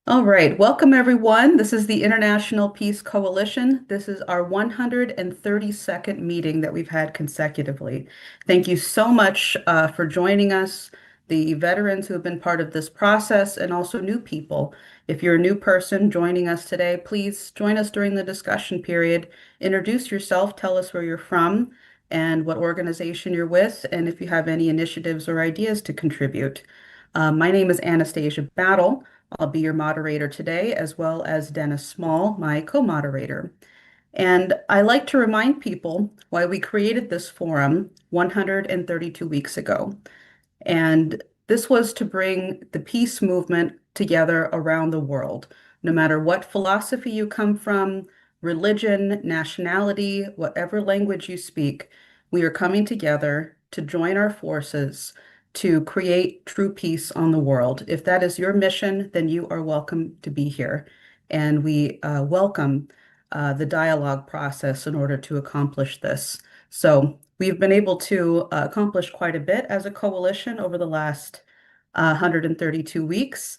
All right, welcome everyone. This is the International Peace Coalition. This is our 132nd meeting that we've had consecutively. Thank you so much for joining us, the veterans who have been part of this process, and also new people. If you're a new person joining us today, please join us during the discussion period. Introduce yourself, tell us where you're from and what organization you're with, and if you have any initiatives or ideas to contribute. My name is Anastasia Battle. I'll be your moderator today, as well as Dennis Small, my co-moderator. And I like to remind people why we created this forum 132 weeks ago. And this was to bring the peace movement together around the world. No matter what philosophy you come from, religion, nationality, whatever language you speak, we are coming together to join our forces to create true peace on the world. If that is your mission, then you are welcome to be here. And we welcome the dialogue process in order to accomplish this. So we've been able to accomplish quite a bit as a coalition over the last 132 weeks.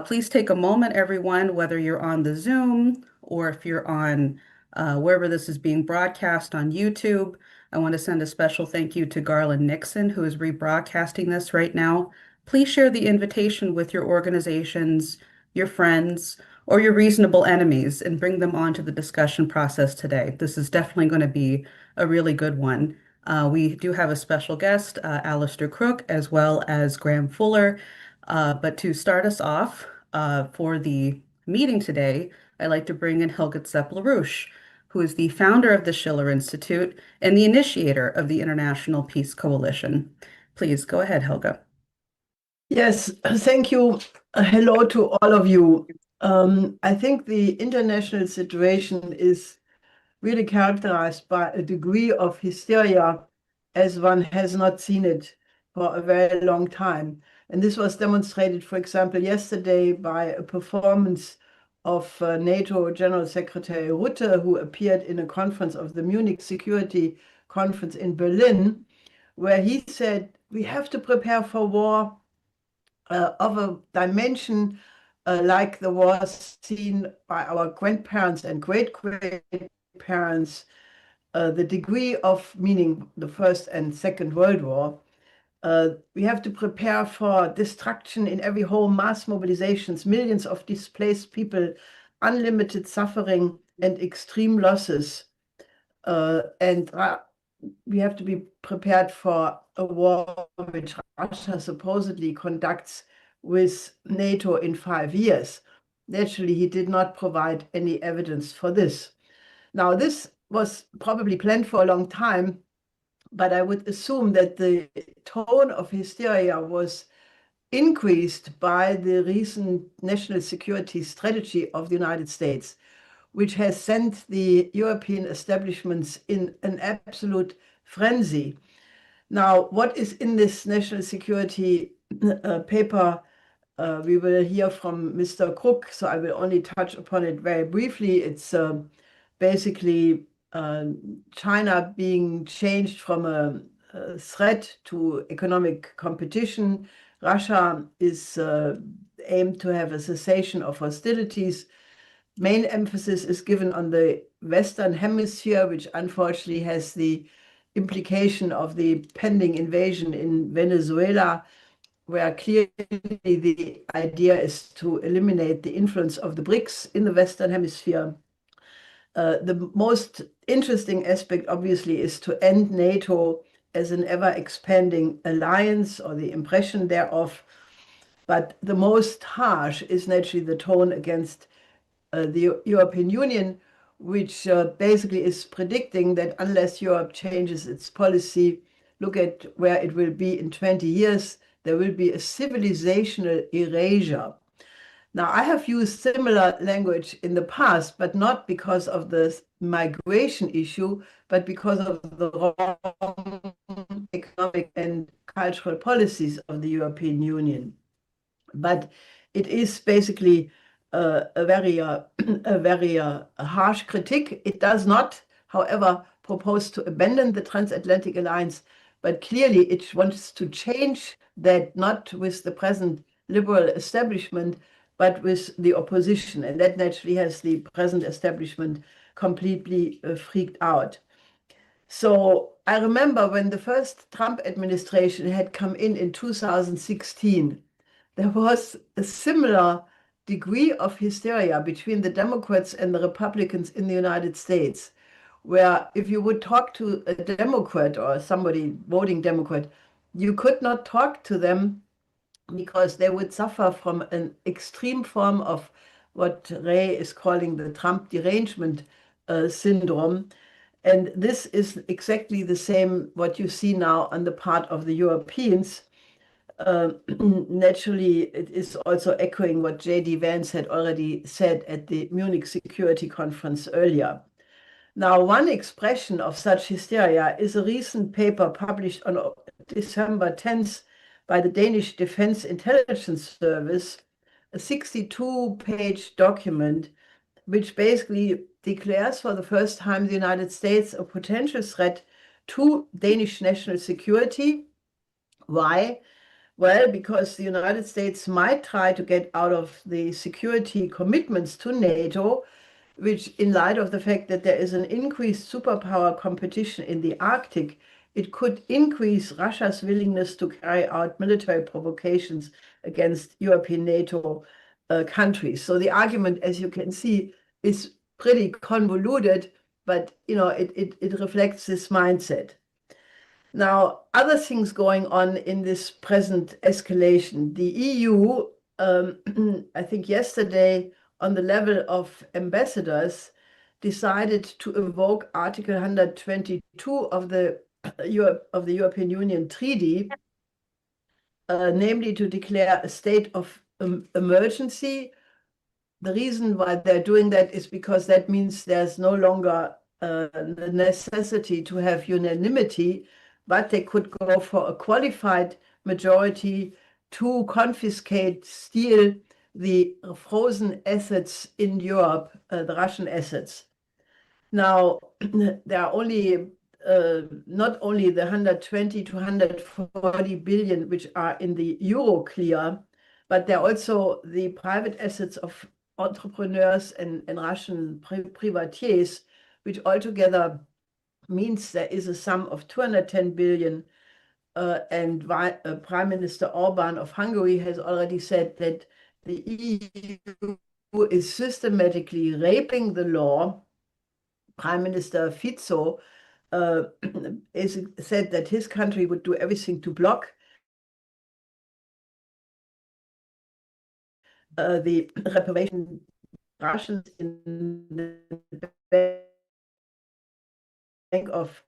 Please take a moment, everyone, whether you're on the Zoom or if you're on wherever this is being broadcast on YouTube. I want to send a special thank you to Garland Nixon, who is rebroadcasting this right now. Please share the invitation with your organizations, your friends, or your reasonable enemies and bring them onto the discussion process today. This is definitely going to be a really good one. We do have a special guest, Alastair Crooke, as well as Graham Fuller. But to start us off for the meeting today, I'd like to bring in Helga Zepp-LaRouche, who is the founder of the Schiller Institute and the initiator of the International Peace Coalition. Please go ahead, Helga. Yes, thank you. Hello to all of you. I think the international situation is really characterized by a degree of hysteria as one has not seen it for a very long time. And this was demonstrated, for example, yesterday by a performance of NATO General Secretary Rutte, who appeared in a conference of the Munich Security Conference in Berlin, where he said, we have to prepare for war of a dimension like the wars seen by our grandparents and great-great-parents, the degree of, meaning the First and Second World War. We have to prepare for destruction in every home, mass mobilizations, millions of displaced people, unlimited suffering, and extreme losses. And we have to be prepared for a war which Russia supposedly conducts with NATO in 5 years. Naturally, he did not provide any evidence for this. Now, this was probably planned for a long time, but I would assume that the tone of hysteria was increased by the recent national security strategy of the United States, which has sent the European establishments in an absolute frenzy. Now, what is in this national security paper? We will hear from Mr. Crooke, so I will only touch upon it very briefly. It's basically China being changed from a threat to economic competition. Russia is aimed to have a cessation of hostilities. Main emphasis is given on the Western Hemisphere, which unfortunately has the implication of the pending invasion in Venezuela, where clearly the idea is to eliminate the influence of the BRICS in the Western Hemisphere. The most interesting aspect, obviously, is to end NATO as an ever-expanding alliance, or the impression thereof. But the most harsh is naturally the tone against the European Union, which basically is predicting that unless Europe changes its policy, look at where it will be in 20 years, there will be a civilizational erasure. Now, I have used similar language in the past, but not because of the migration issue, but because of the wrong economic and cultural policies of the European Union. But it is basically a very harsh critique. It does not, however, propose to abandon the transatlantic alliance, but clearly it wants to change that, not with the present liberal establishment, but with the opposition. And that naturally has the present establishment completely freaked out. So I remember when the first Trump administration had come in 2016, there was a similar degree of hysteria between the Democrats and the Republicans in the United States, where if you would talk to a Democrat or somebody voting Democrat, you could not talk to them because they would suffer from an extreme form of what Ray is calling the Trump derangement syndrome. And this is exactly the same what you see now on the part of the Europeans. Naturally, it is also echoing what J.D. Vance had already said at the Munich Security Conference earlier. Now, one expression of such hysteria is a recent paper published on December 10th by the Danish Defense Intelligence Service, a 62-page document which basically declares for the first time the United States a potential threat to Danish national security. Why? Well, because the United States might try to get out of the security commitments to NATO, which, in light of the fact that there is an increased superpower competition in the Arctic, it could increase Russia's willingness to carry out military provocations against European NATO countries. So the argument, as you can see, is pretty convoluted, but it reflects this mindset. Now, other things going on in this present escalation. The EU, I think yesterday, on the level of ambassadors, decided to invoke Article 122 of the European Union Treaty, namely to declare a state of emergency. The reason why they're doing that is because that means there's no longer the necessity to have unanimity, but they could go for a qualified majority to confiscate, steal the frozen assets in Europe, the Russian assets. Now, there are only not only the 120 to 140 billion which are in the euro clear, but there are also the private assets of entrepreneurs and Russian privatiers, which altogether means there is a sum of 210 billion. And Prime Minister Orban of Hungary has already said that the EU is systematically raping the law. Prime Minister Fico said that his country would do everything to block the reparation Russians in the Bank of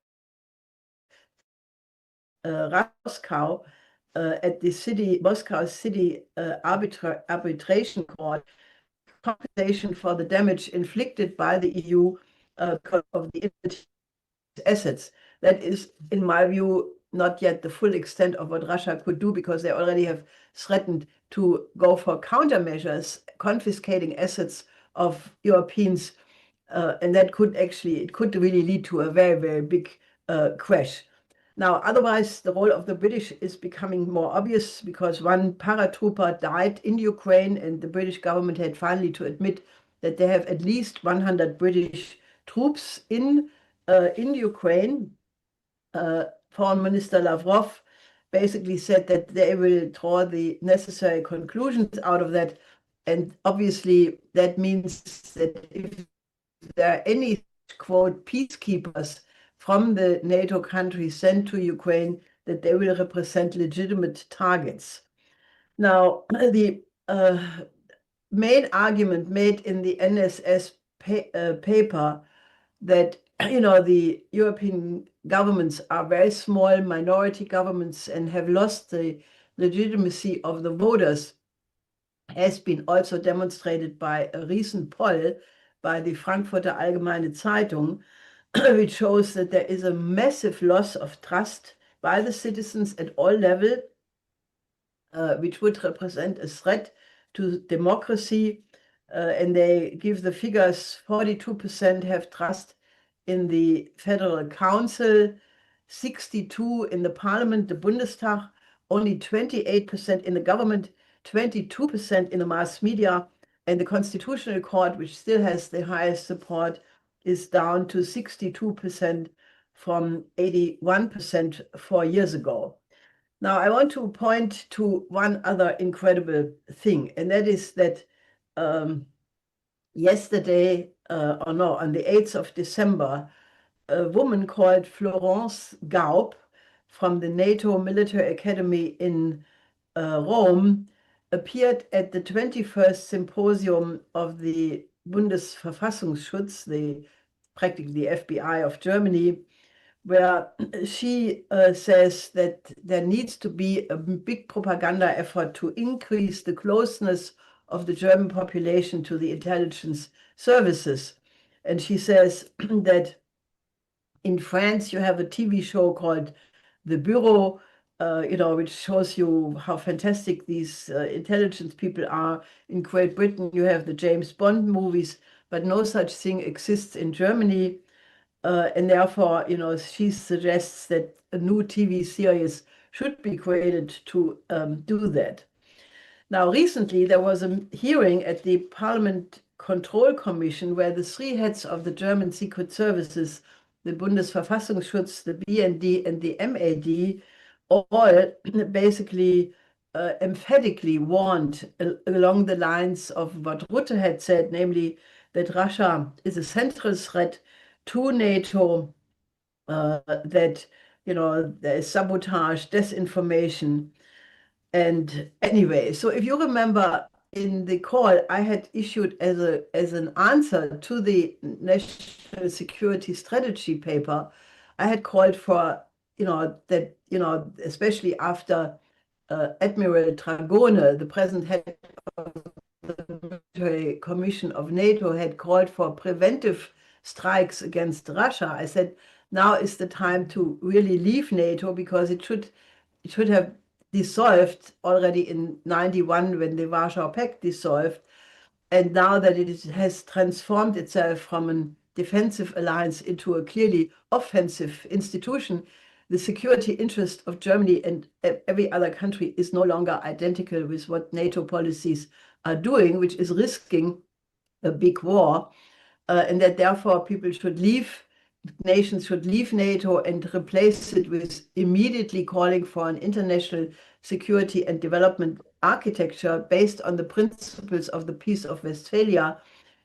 Moscow at the Moscow City Arbitration Court, compensation for the damage inflicted by the EU because of the assets. That is, in my view, not yet the full extent of what Russia could do, because they already have threatened to go for countermeasures, confiscating assets of Europeans, and that could really lead to a very, very big crash. Now, otherwise, the role of the British is becoming more obvious, because one paratrooper died in Ukraine, and the British government had finally to admit that they have at least 100 British troops in Ukraine. Foreign Minister Lavrov basically said that they will draw the necessary conclusions out of that. And obviously, that means that if there are any, quote, peacekeepers from the NATO countries sent to Ukraine, that they will represent legitimate targets. Now, the main argument made in the NSS paper that the European governments are very small minority governments and have lost the legitimacy of the voters has been also demonstrated by a recent poll by the Frankfurter Allgemeine Zeitung, which shows that there is a massive loss of trust by the citizens at all levels, which would represent a threat to democracy. And they give the figures: 42% have trust in the Federal Council, 62% in the Parliament, the Bundestag, only 28% in the government. 22% in the mass media, and the Constitutional Court, which still has the highest support, is down to 62% from 81% 4 years ago. Now, I want to point to one other incredible thing, and that is that yesterday, or no, on the 8th of December, a woman called Florence Gaub from the Nato Military Academy in Rome appeared at the 21st symposium of the Bundesverfassungsschutz, practically the FBI of Germany, where she says that there needs to be a big propaganda effort to increase the closeness of the German population to the intelligence services. And she says that in France, you have a TV show called The Bureau, which shows you how fantastic these intelligence people are. In Great Britain, you have the James Bond movies, but no such thing exists in Germany. And therefore, she suggests that a new TV series should be created to do that. Now, recently, there was a hearing at the Parliament Control Commission where the three heads of the German Secret Services, the Bundesverfassungsschutz, the BND, and the MAD, all basically emphatically warned along the lines of what Rutte had said, namely that Russia is a central threat to NATO, that there is sabotage, disinformation. And anyway, so if you remember in the call I had issued as an answer to the National Security Strategy paper, I had called for, that, especially after Admiral Dragone, the present head of the Military Commission of NATO, had called for preventive strikes against Russia. I said, now is the time to really leave NATO, because it should have dissolved already in 91 when the Warsaw Pact dissolved. And now that it has transformed itself from a defensive alliance into a clearly offensive institution, the security interest of Germany and every other country is no longer identical with what NATO policies are doing, which is risking a big war, and that therefore nations should leave NATO and replace it with immediately calling for an international security and development architecture based on the principles of the Peace of Westphalia,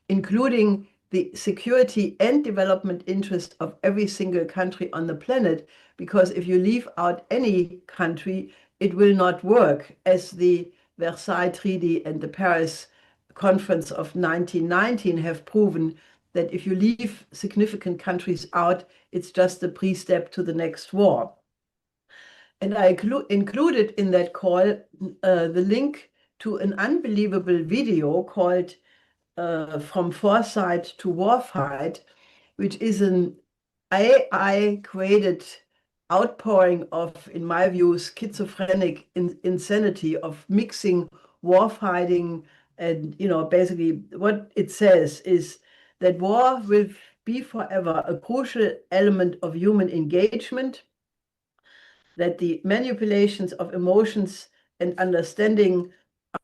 including the security and development interest of every single country on the planet. Because if you leave out any country, it will not work, as the Versailles Treaty and the Paris Conference of 1919 have proven, that if you leave significant countries out, it's just a pre-step to the next war. And I included in that call the link to an unbelievable video called From Foresight to Warfight, which is an AI-created outpouring of, in my view, schizophrenic insanity of mixing warfighting. And, basically what it says is that war will be forever a crucial element of human engagement, that the manipulations of emotions and understanding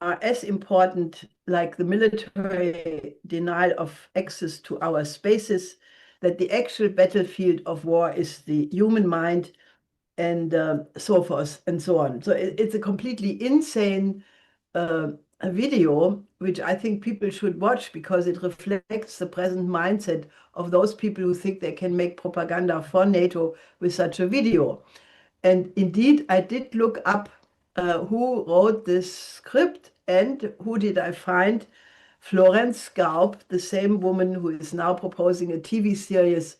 are as important like the military denial of access to our spaces, that the actual battlefield of war is the human mind, and so forth and so on. So it's a completely insane a video, which I think people should watch, because it reflects the present mindset of those people who think they can make propaganda for NATO with such a video. And indeed, I did look up who wrote this script, and who did I find? Florence Gaub, the same woman who is now proposing a TV series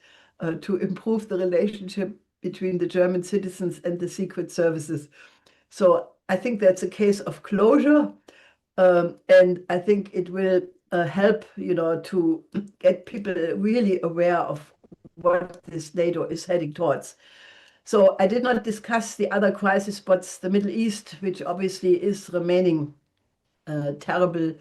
to improve the relationship between the German citizens and the secret services. So I think that's a case of closure. And I think it will help, to get people really aware of what this NATO is heading towards. So I did not discuss the other crisis spots, the Middle East, which obviously is remaining a terrible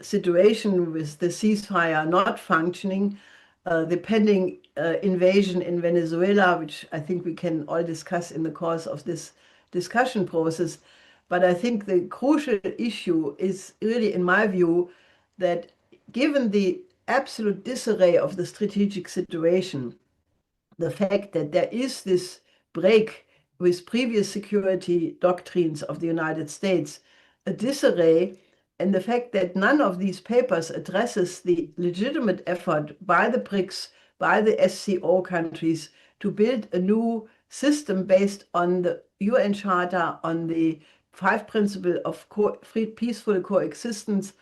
situation with the ceasefire not functioning, the pending invasion in Venezuela, which I think we can all discuss in the course of this discussion process. But I think the crucial issue is really, in my view, that given the absolute disarray of the strategic situation, the fact that there is this break with previous security doctrines of the United States, a disarray, and the fact that none of these papers addresses the legitimate effort by the BRICS, by the SCO countries to build a new system based on the UN Charter, on the five principles of peaceful coexistence,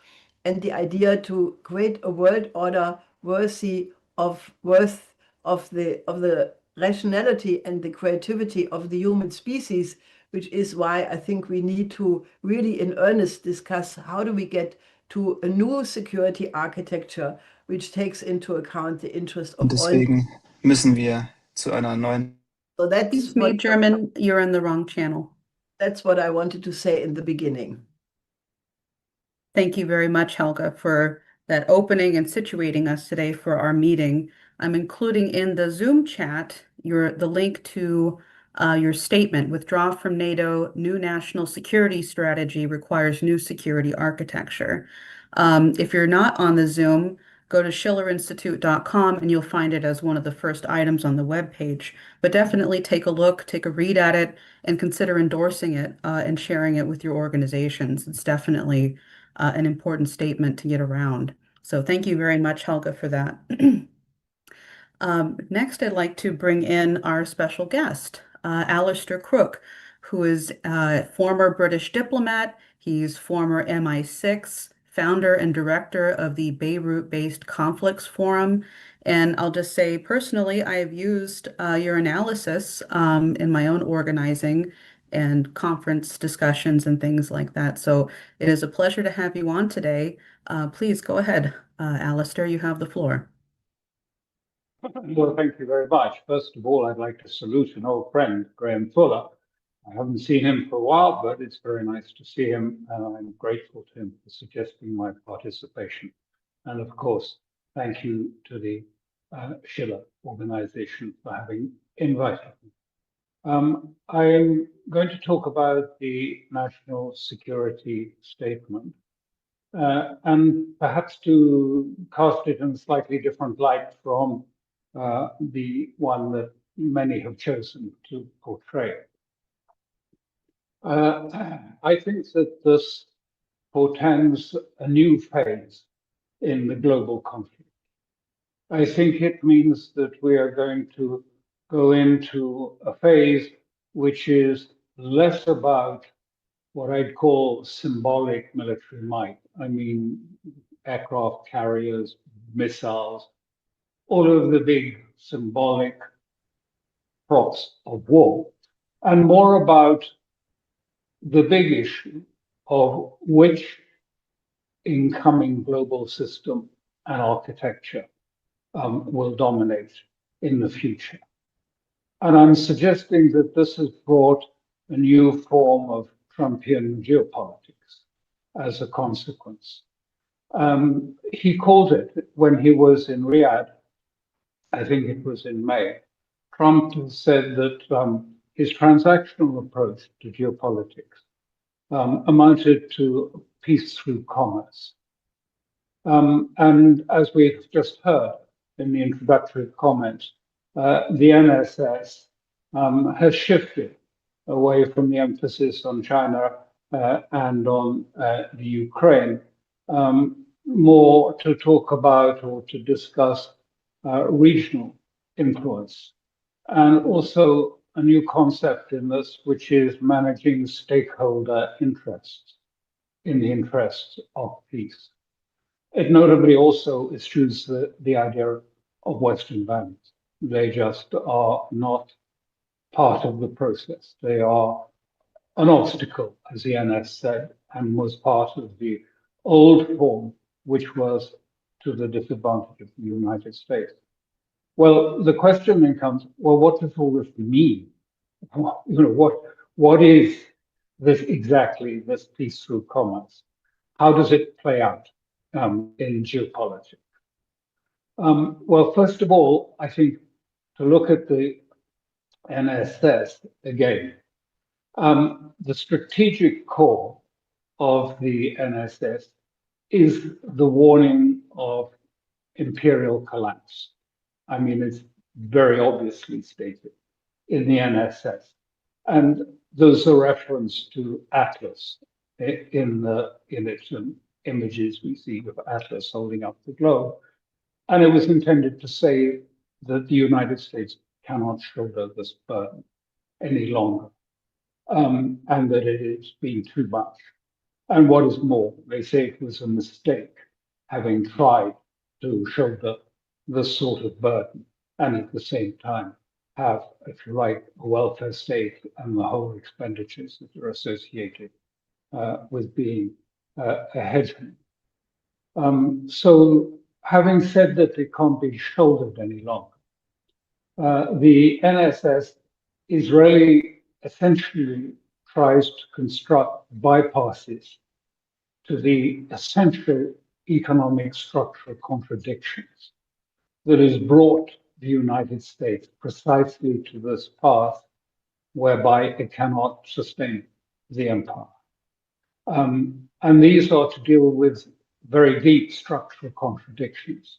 and the idea to create a world order worthy of the rationality and the creativity of the human species, which is why I think we need to really in earnest discuss how do we get to a new security architecture which takes into account the interest Und of all. deswegen müssen wir zu einer neuen. So Excuse me, German, you're in the wrong channel. that's what I wanted to say in the beginning. Thank you very much, Helga, for that opening and situating us today for our meeting. I'm including in the Zoom chat the link to your statement, withdraw from NATO, new national security strategy requires new security architecture. If you're not on the Zoom, go to schillerinstitute.com and you'll find it as one of the first items on the webpage. But definitely take a look, take a read at it, and consider endorsing it and sharing it with your organizations. It's definitely an important statement to get around. So thank you very much, Helga, for that. Next, I'd like to bring in our special guest, Alastair Crooke, who is a former British diplomat. He's former MI6, founder and director of the Beirut-based Conflicts Forum. And I'll just say personally, I have used your analysis in my own organizing and conference discussions and things like that. So it is a pleasure to have you on today. Please go ahead, Alastair, you have the floor. Well, thank you very much. First of all, I'd like to salute an old friend, Graham Fuller. I haven't seen him for a while, but it's very nice to see him, and I'm grateful to him for suggesting my participation. And of course, thank you to the Schiller organization for having invited me. I'm going to talk about the national security statement. And perhaps to cast it in a slightly different light from the one that many have chosen to portray. I think that this portends a new phase in the global conflict. I think it means that we are going to go into a phase which is less about what I'd call symbolic military might. I mean, aircraft carriers, missiles, all of the big symbolic props of war, and more about the big issue of which incoming global system and architecture will dominate in the future. And I'm suggesting that this has brought a new form of Trumpian geopolitics as a consequence. He called it, when he was in Riyadh, I think it was in May, Trump said that his transactional approach to geopolitics amounted to peace through commerce. And as we've just heard in the introductory comments, the NSS has shifted away from the emphasis on China and on the Ukraine, more to talk about or to discuss regional influence. And also a new concept in this, which is managing stakeholder interests in the interests of peace. It notably also eschews the idea of Western values. They just are not part of the process. They are an obstacle, as the NS said, and was part of the old form, which was to the disadvantage of the United States. Well, the question then comes, well, what does all this mean? What is this exactly, this peace through commerce? How does it play out in geopolitics? Well, first of all, I think to look at the NSS again, The strategic core of the NSS is the warning of imperial collapse. I mean, it's very obviously stated in the NSS. And there's a reference to Atlas in its images we see of Atlas holding up the globe. And it was intended to say that the United States cannot shoulder this burden any longer, and that it is being too much. And what is more, they say it was a mistake having tried to shoulder this sort of burden and at the same time have, if you like, a welfare state and the whole expenditures that are associated with being a hegemon. So having said that it can't be shouldered any longer, the NSS Israeli essentially tries to construct bypasses to the essential economic structural contradictions that has brought the United States precisely to this path whereby it cannot sustain the empire. And these are to deal with very deep structural contradictions.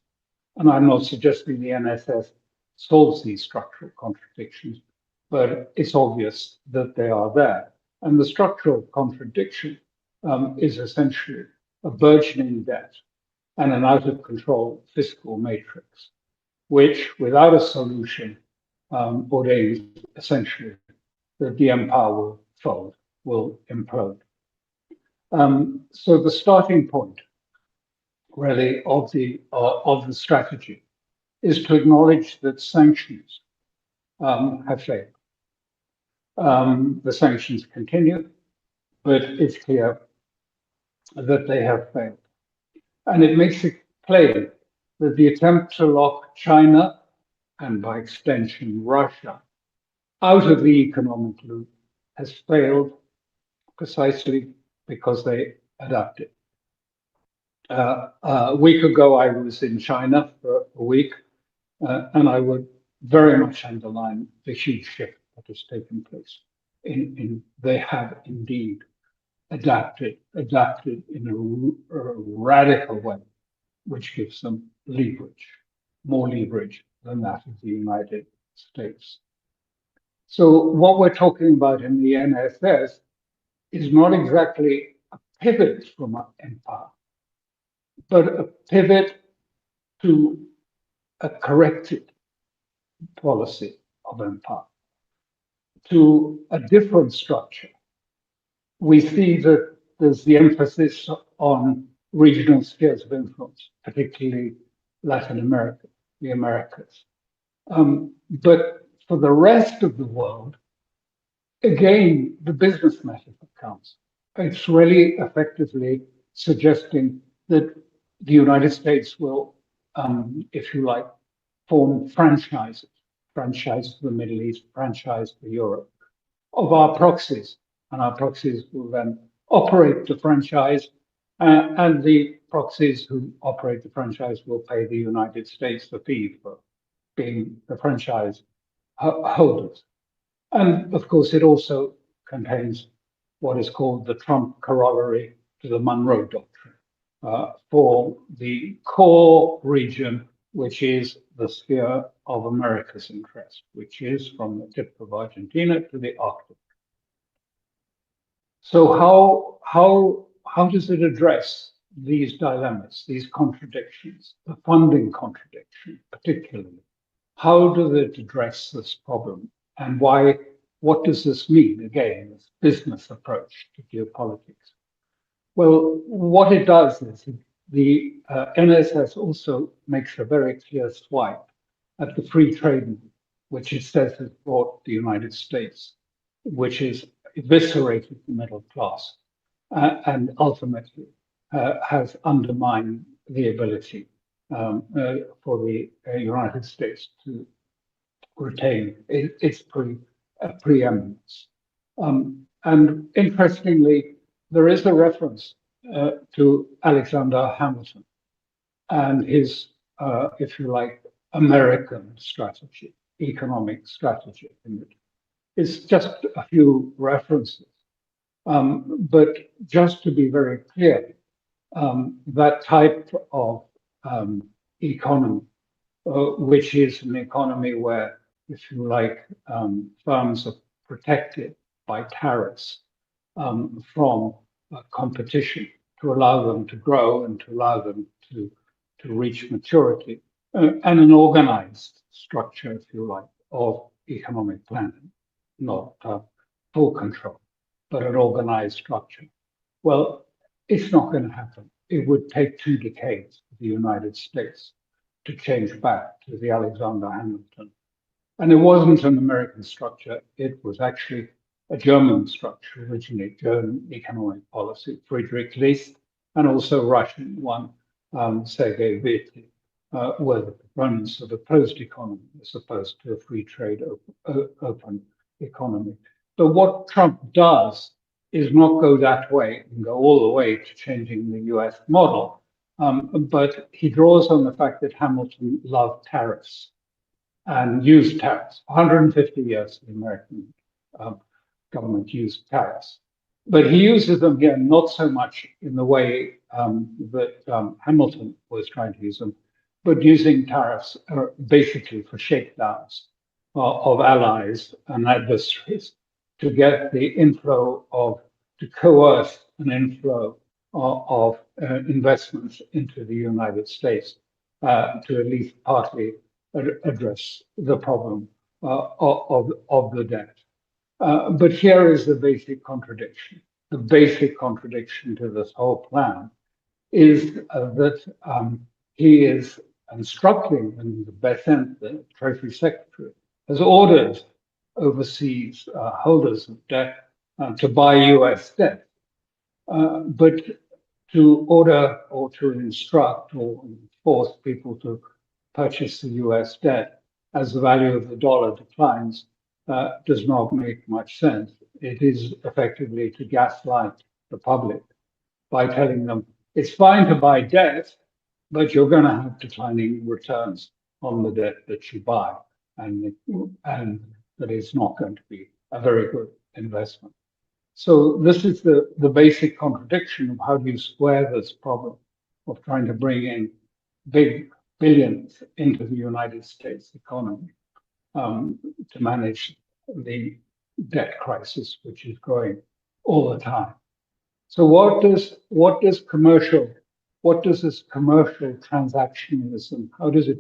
And I'm not suggesting the NSS solves these structural contradictions, but it's obvious that they are there. And the structural contradiction is essentially a burgeoning debt and an out of control fiscal matrix, which without a solution ordains essentially that the empire will fold, will implode. So the starting point really of the strategy is to acknowledge that sanctions have failed. The sanctions continue, but it's clear that they have failed. And it makes it plain that the attempt to lock China, and by extension Russia, out of the economic loop has failed precisely because they adapted. A week ago, I was in China for a week, and I would very much underline the huge shift that has taken place. They have indeed adapted in a radical way, which gives them leverage, more leverage than that of the United States. So what we're talking about in the NSS is not exactly a pivot from an empire, but a pivot to a corrected policy of empire, to a different structure. We see that there's the emphasis on regional spheres of influence, particularly Latin America, the Americas. But for the rest of the world, again, the business metaphor counts. It's really effectively suggesting that the United States will, if you like, form franchises, franchise for the Middle East, franchise for Europe, of our proxies. And our proxies will then operate the franchise, and the proxies who operate the franchise will pay the United States the fee for being the franchise holders. And of course, it also contains what is called the Trump corollary to the Monroe Doctrine for the core region, which is the sphere of America's interest, which is from the tip of Argentina to the Arctic. So how does it address these dilemmas, these contradictions, the funding contradiction particularly? How does it address this problem? And why? What does this mean, again, this business approach to geopolitics? Well, what it does is the NSS also makes a very clear swipe at the free trade movement, which it says has brought the United States, which has eviscerated the middle class and ultimately has undermined the ability for the United States to retain its preeminence. And interestingly, there is a reference to Alexander Hamilton and his, if you like, American strategy, economic strategy. It's just a few references. But just to be very clear, that type of economy, which is an economy where, if you like, firms are protected by tariffs from competition to allow them to grow and to allow them to reach maturity, and an organized structure, if you like, of economic planning, not full control, but an organized structure. Well, it's not going to happen. It would take 2 decades for the United States to change back to the Alexander Hamilton. And it wasn't an American structure. It was actually a German structure, originally German economic policy, Friedrich List, and also Russian one, Sergei Vity, were the proponents of a closed economy as opposed to a free trade open economy. But what Trump does is not go that way and go all the way to changing the US model, but he draws on the fact that Hamilton loved tariffs and used tariffs. 150 years the American government used tariffs. But he uses them here not so much in the way that Hamilton was trying to use them, but using tariffs basically for shakedowns of allies and adversaries to get the inflow of, to coerce an inflow of investments into the United States to at least partly address the problem of the debt. But here is the basic contradiction. The basic contradiction to this whole plan is that he is instructing, and the Besant, the Treasury Secretary, has ordered overseas holders of debt to buy US debt. But to order or to instruct or force people to purchase the US debt as the value of the dollar declines does not make much sense. It is effectively to gaslight the public by telling them it's fine to buy debt, but you're going to have declining returns on the debt that you buy, and that it's not going to be a very good investment. So this is the basic contradiction of how do you square this problem of trying to bring in big billions into the United States economy to manage the debt crisis, which is growing all the time. So what does this commercial transactionalism, how does it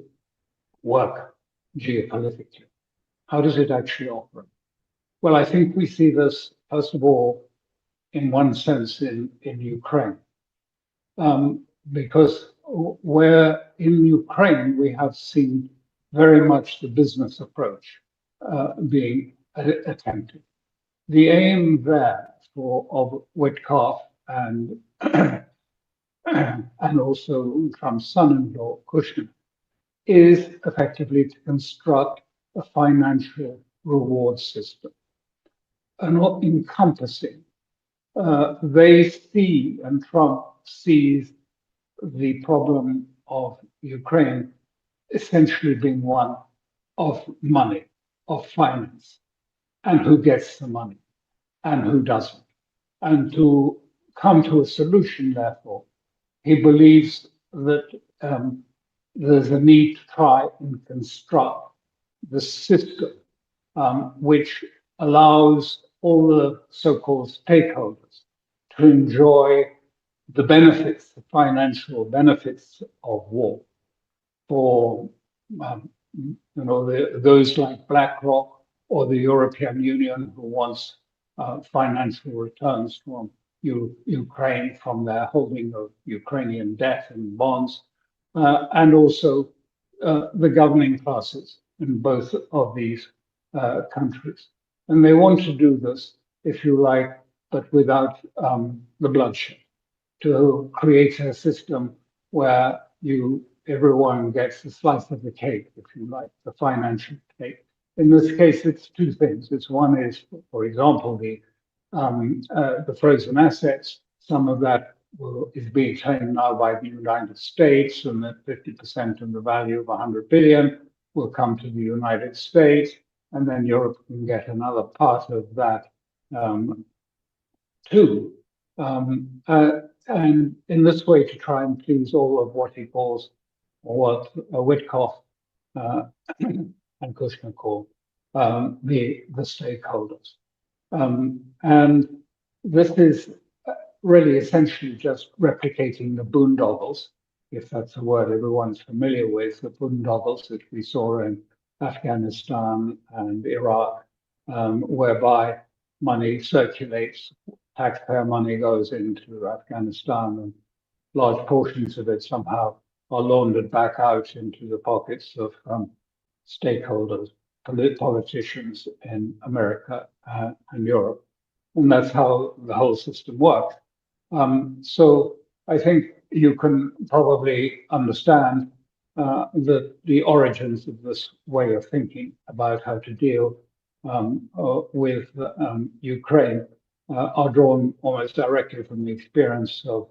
work geopolitically? How does it actually operate? Well, I think we see this, first of all, in one sense in Ukraine, because where in Ukraine we have seen very much the business approach being attempted. The aim there of Witkoff and and also Trump's son-in-law Kushner is effectively to construct a financial reward system, and not encompassing. They see, and Trump sees, the problem of Ukraine essentially being one of money, of finance, and who gets the money and who doesn't. And to come to a solution, therefore, he believes that there's a need to try and construct the system which allows all the so-called stakeholders to enjoy the benefits, the financial benefits of war. For those like BlackRock or the European Union, who wants financial returns from Ukraine from their holding of Ukrainian debt and bonds, and also the governing classes in both of these countries. And they want to do this, if you like, but without the bloodshed, to create a system where everyone gets a slice of the cake, if you like, the financial cake. In this case, it's two things. One is, for example, the frozen assets. Some of that is being claimed now by the United States, and that 50% of the value of 100 billion will come to the United States. and then Europe can get another part of that too. And in this way, to try and please all of what he calls, or what Witkoff and Kushner call the stakeholders. And this is really essentially just replicating the boondoggles, if that's a word everyone's familiar with, the boondoggles that we saw in Afghanistan and Iraq, whereby money circulates, taxpayer money goes into Afghanistan, and large portions of it somehow are laundered back out into the pockets of stakeholders, politicians in America and Europe. And that's how the whole system works. So I think you can probably understand the origins of this way of thinking about how to deal with Ukraine are drawn almost directly from the experience of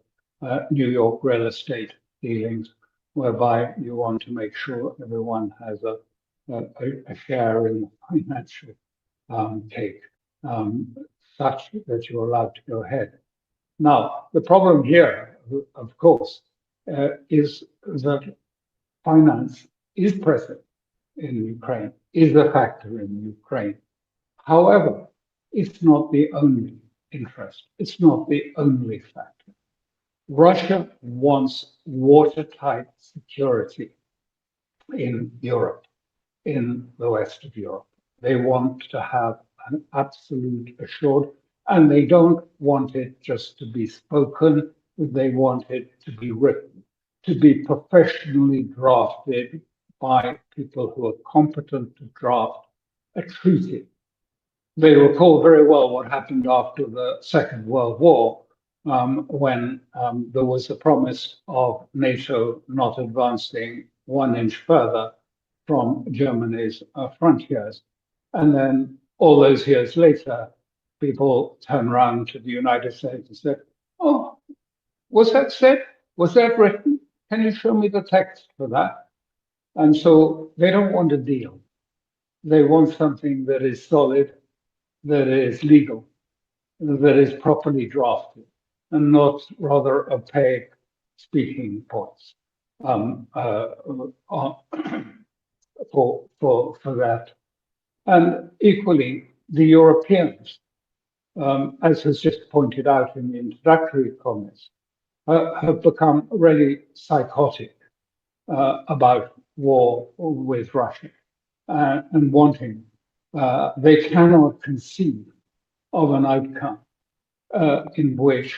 New York real estate dealings, whereby you want to make sure everyone has a share in the financial cake, such that you're allowed to go ahead. Now, the problem here, of course, is that finance is present in Ukraine, is a factor in Ukraine. However, it's not the only interest. It's not the only factor. Russia wants watertight security in Europe, in the west of Europe. They want to have an absolute assured, and they don't want it just to be spoken, they want it to be written, to be professionally drafted by people who are competent to draft a treaty. They recall very well what happened after the Second World War, when there was a promise of NATO not advancing 1 inch further from Germany's frontiers. And then all those years later, people turn around to the United States and said, oh, was that said? Was that written? Can you show me the text for that? And so they don't want a deal. They want something that is solid, that is legal, that is properly drafted, and not rather opaque speaking points for that. And equally, the Europeans, as was just pointed out in the introductory comments, have become really psychotic about war with Russia and wanting. They cannot conceive of an outcome in which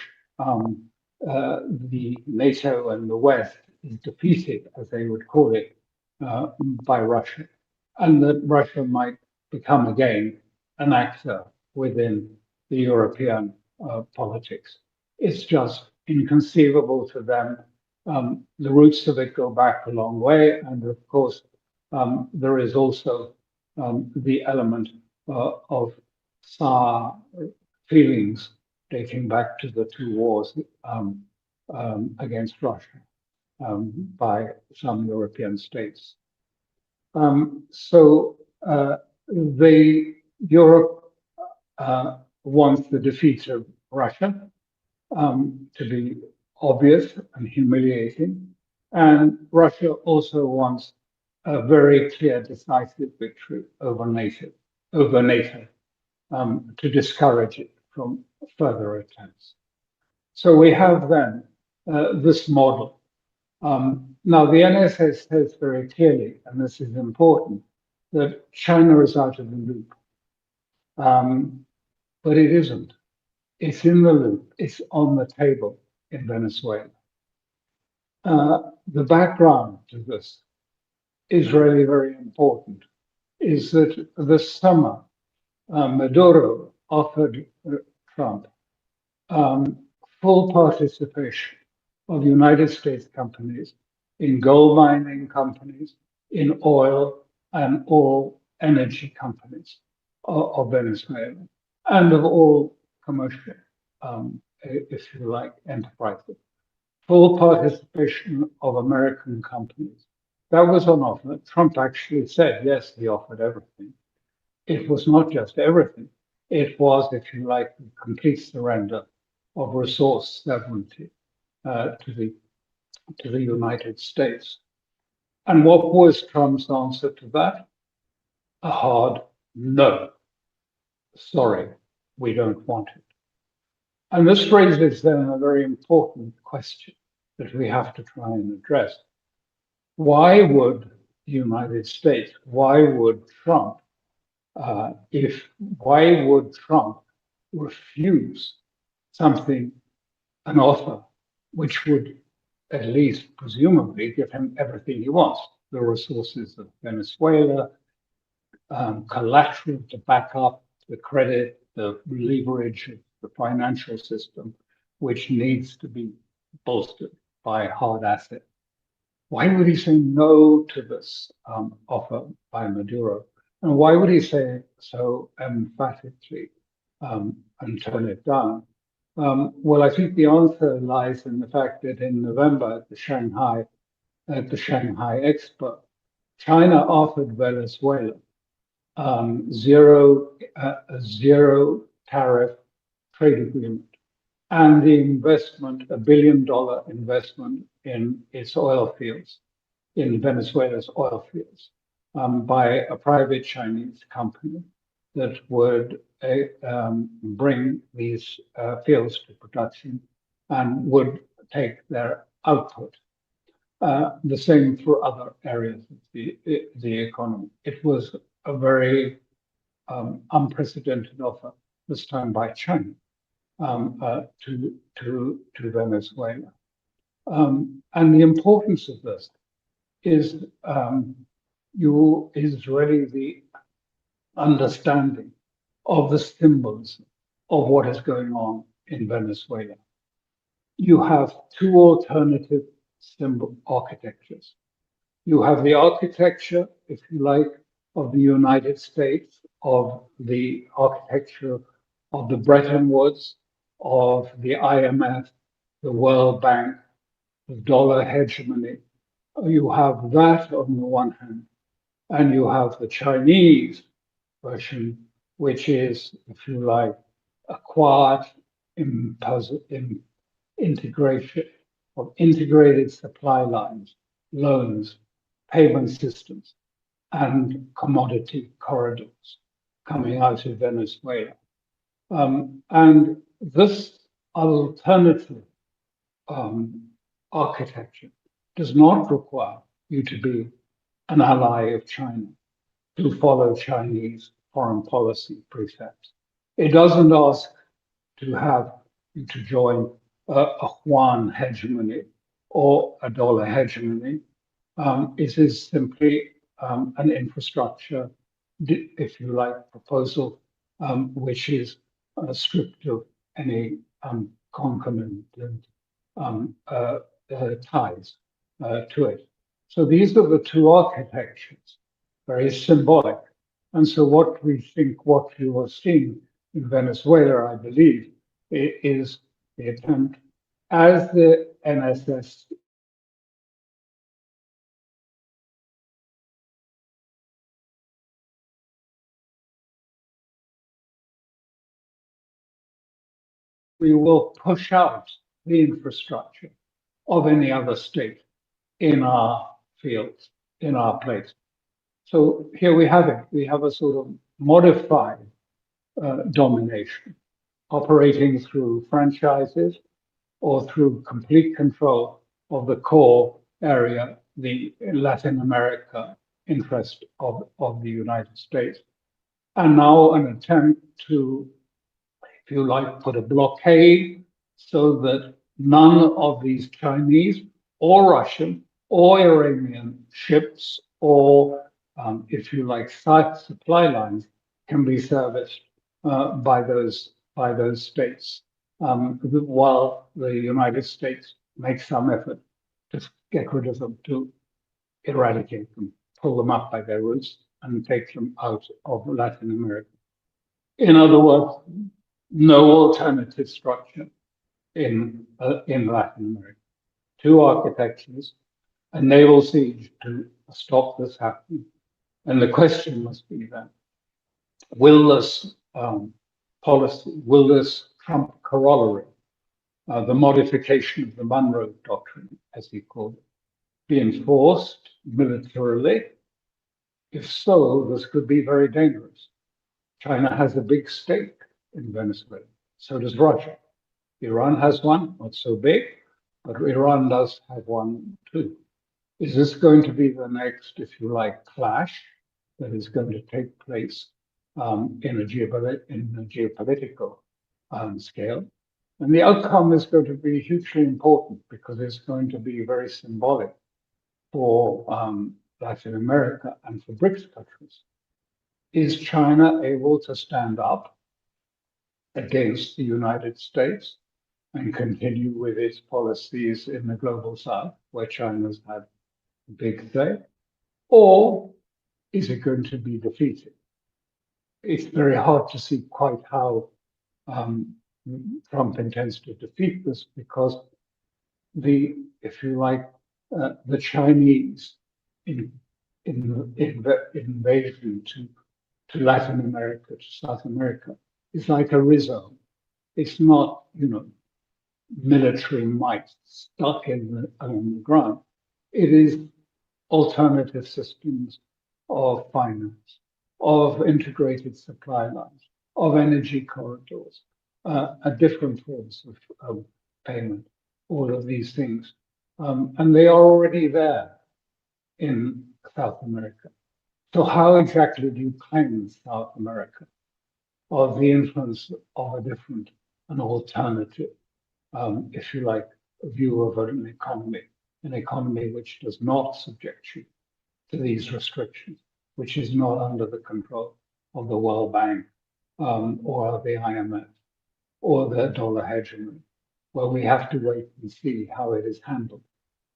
the NATO and the West is defeated, as they would call it, by Russia, and that Russia might become again an actor within the European politics. It's just inconceivable to them. The roots of it go back a long way, and of course, there is also the element of Tsar feelings dating back to the two wars against Russia by some European states. So Europe wants the defeat of Russia to be obvious and humiliating, and Russia also wants a very clear, decisive victory over NATO, to discourage it from further attempts. So we have then this model. Now, the NSA says very clearly, and this is important, that China is out of the loop. But it isn't. It's in the loop. It's on the table in Venezuela. The background to this is really very important, is that this summer, Maduro offered Trump full participation of United States companies in gold mining companies, in oil and all energy companies of Venezuela, and of all commercial, if you like, enterprises. Full participation of American companies. That was on offer. Trump actually said, yes, he offered everything. it was not just everything. It was, if you like, the complete surrender of resource sovereignty to the United States. And what was Trump's answer to that? A hard no. Sorry, we don't want it. And this raises then a very important question that we have to try and address. Why would the United States, why would Trump, why would Trump refuse something, an offer, which would at least presumably give him everything he wants, the resources of Venezuela, collateral to back up the credit, the leverage of the financial system, which needs to be bolstered by hard assets. Why would he say no to this offer by Maduro? And why would he say so emphatically and turn it down? Well, I think the answer lies in the fact that in November at the Shanghai Expo, China offered Venezuela zero tariff trade agreement and the investment, $1 billion investment in its oil fields, in Venezuela's oil fields, by a private Chinese company that would bring these fields to production and would take their output. The same for other areas of the economy. It was a very unprecedented offer, this time by China, to Venezuela. And the importance of this is really the understanding of the symbols of what is going on in Venezuela. You have two alternative symbol architectures. You have the architecture, if you like, of the United States, of the architecture of the Bretton Woods, of the IMF, the World Bank, the dollar hegemony. You have that on the one hand, and you have the Chinese version, which is, if you like, a quiet integration of integrated supply lines, loans, payment systems, and commodity corridors coming out of Venezuela. And this alternative architecture does not require you to be an ally of China, to follow Chinese foreign policy precepts. It doesn't ask to have you to join a yuan hegemony or a dollar hegemony. It is simply an infrastructure, if you like, proposal, which is stripped of any concomitant ties to it. So these are the two architectures, very symbolic. And so what you are seeing in Venezuela, I believe, is the attempt, as the NSS we will push out the infrastructure of any other state in our fields, in our place. So here we have it. We have a sort of modified domination operating through franchises or through complete control of the core area, the Latin America interest of the United States. And now an attempt to, if you like, put a blockade so that none of these Chinese or Russian or Iranian ships or, if you like, supply lines can be serviced by those states, while the United States makes some effort to get rid of them, to eradicate them, pull them up by their roots and take them out of Latin America. In other words, no alternative structure in Latin America. Two architectures, a naval siege to stop this happening. And the question must be then, will this policy, will this Trump corollary, the modification of the Monroe Doctrine, as he called it, be enforced militarily? If so, this could be very dangerous. China has a big stake in Venezuela. So does Russia. Iran has one, not so big, but Iran does have one too. Is this going to be the next, if you like, clash that is going to take place in a geopolitical scale? And the outcome is going to be hugely important because it's going to be very symbolic for Latin America and for BRICS countries. Is China able to stand up against the United States and continue with its policies in the global south, where China's had a big say? Or is it going to be defeated? It's very hard to see quite how Trump intends to defeat this because if you like, the Chinese invasion to Latin America, to South America, is like a rhizome. It's not, military might stuck on the ground. It is alternative systems of finance, of integrated supply lines, of energy corridors, different forms of payment, all of these things. And they are already there in South America. So how exactly do you cleanse South America of the influence of an alternative, if you like, view of an economy which does not subject you to these restrictions, which is not under the control of the World Bank or the IMF or the dollar hegemony? Well, we have to wait and see how it is handled,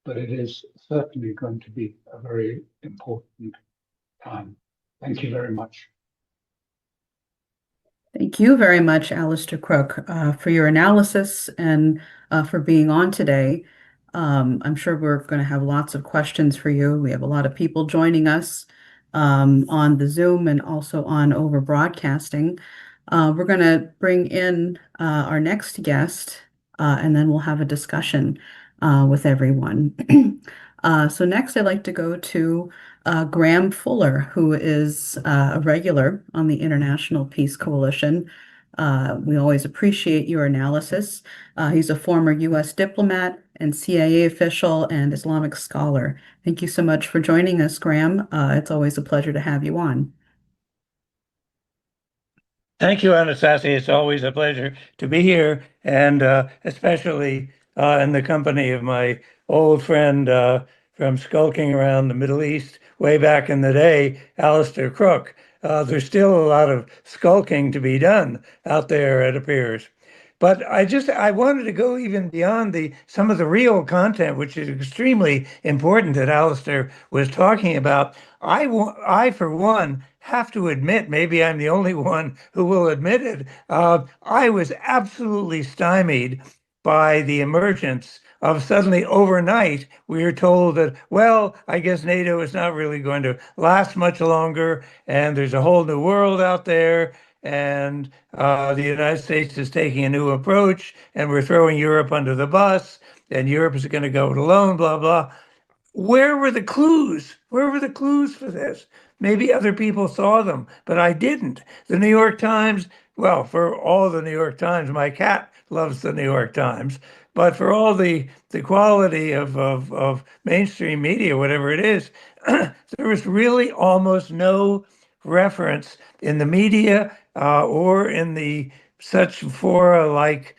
but it is certainly going to be a very important time. Thank you very much. Thank you very much, Alastair Crooke, for your analysis and for being on today. I'm sure we're going to have lots of questions for you. We have a lot of people joining us on the Zoom and also on over broadcasting. We're going to bring in our next guest, and then we'll have a discussion with everyone. So next, I'd like to go to Graham Fuller, who is a regular on the International Peace Coalition. We always appreciate your analysis. He's a former U.S. diplomat and CIA official and Islamic scholar. Thank you so much for joining us, Graham. It's always a pleasure to have you on. Thank you, Anastasia. It's always a pleasure to be here, and especially in the company of my old friend from skulking around the Middle East way back in the day, Alastair Crooke. There's still a lot of skulking to be done out there, it appears. But I wanted to go even beyond some of the real content, which is extremely important that Alastair was talking about. I, for one, have to admit, maybe I'm the only one who will admit it, I was absolutely stymied by the emergence of suddenly overnight, we are told that, well, I guess NATO is not really going to last much longer, and there's a whole new world out there, and the United States is taking a new approach, and we're throwing Europe under the bus, and Europe is going to go it alone, blah, blah. Where were the clues? Where were the clues for this? Maybe other people saw them, but I didn't. The New York Times, well, for all the New York Times, my cat loves the New York Times, but for all the quality of mainstream media, whatever it is, there was really almost no reference in the media or in the such fora like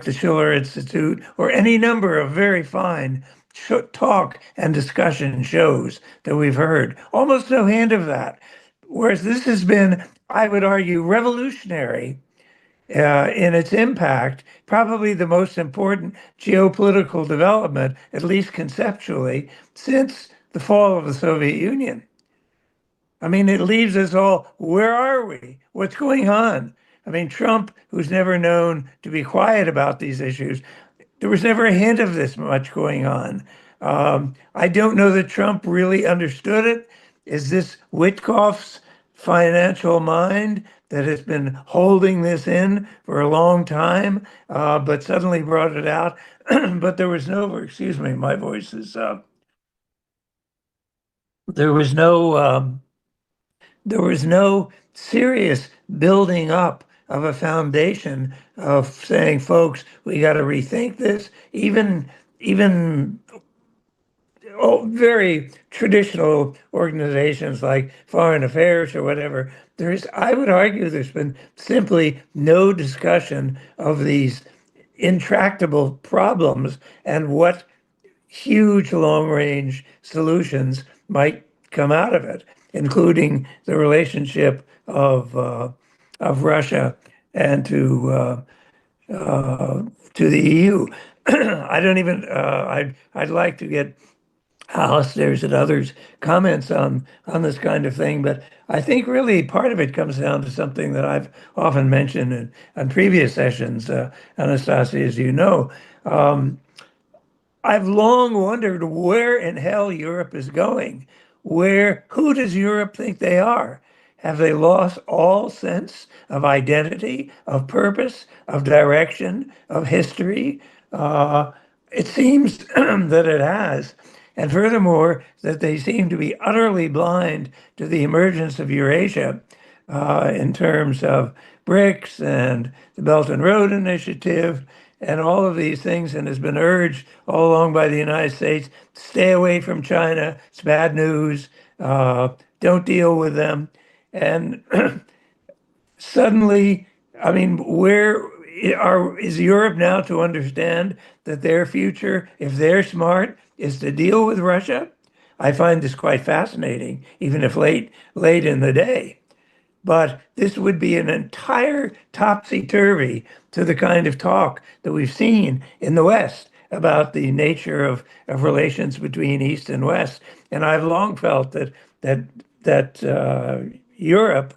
the Schiller Institute or any number of very fine talk and discussion shows that we've heard. Almost no hint of that. Whereas this has been, I would argue, revolutionary in its impact, probably the most important geopolitical development, at least conceptually, since the fall of the Soviet Union. I mean, it leaves us all, where are we? What's going on? I mean, Trump, who's never known to be quiet about these issues, there was never a hint of this much going on. I don't know that Trump really understood it. Is this Witkoff's financial mind that has been holding this in for a long time, but suddenly brought it out. But there was no, excuse me, my voice is, there was no, there was no serious building up of a foundation of saying, folks, we got to rethink this. Even very traditional organizations like Foreign Affairs or whatever, I would argue there's been simply no discussion of these intractable problems and what huge long-range solutions might come out of it, including the relationship of Russia and to the EU. I don't even. I'd like to get Alastair's and others' comments on this kind of thing, but I think really part of it comes down to something that I've often mentioned in previous sessions, Anastasia, as you know. I've long wondered where in hell Europe is going. Who does Europe think they are? Have they lost all sense of identity, of purpose, of direction, of history? It seems that it has. And furthermore, that they seem to be utterly blind to the emergence of Eurasia in terms of BRICS and the Belt and Road Initiative and all of these things, and has been urged all along by the United States, stay away from China, it's bad news, don't deal with them. And suddenly, I mean, is Europe now to understand that their future, if they're smart, is to deal with Russia? I find this quite fascinating, even if late in the day. But this would be an entire topsy-turvy to the kind of talk that we've seen in the West about the nature of relations between East and West. And I've long felt that Europe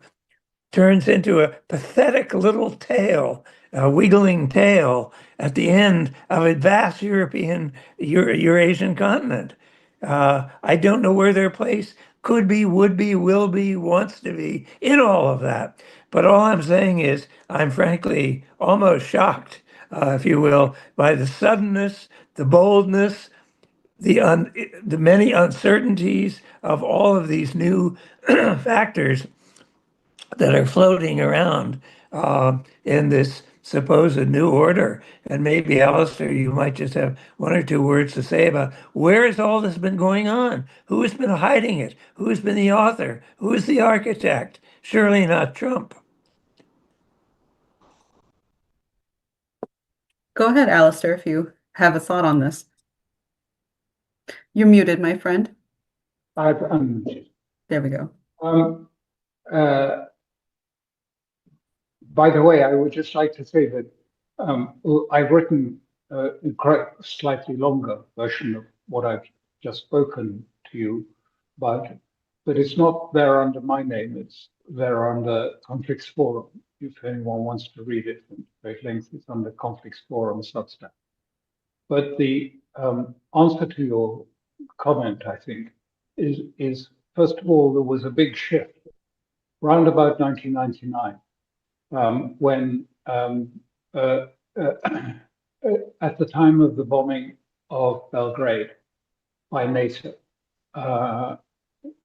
turns into a pathetic little tail, a wiggling tail at the end of a vast Eurasian continent. I don't know where their place could be, would be, will be, wants to be in all of that. But all I'm saying is I'm frankly almost shocked, if you will, by the suddenness, the boldness, the many uncertainties of all of these new factors that are floating around in this supposed new order. And maybe, Alastair, you might just have one or two words to say about where has all this been going on? Who has been hiding it? Who has been the author? Who is the architect? Surely not Trump. Go ahead, Alastair, if you have a thought on this. You're muted, my friend. I've unmuted. There we go. Uh, by the way, I would just like to say that I've written a slightly longer version of what I've just spoken to you about, but it's not there under my name. It's there under Conflicts Forum. If anyone wants to read it in great length, it's under Conflicts Forum Substack. But the answer to your comment, I think, is first of all, there was a big shift round about 1999 when at the time of the bombing of Belgrade by NATO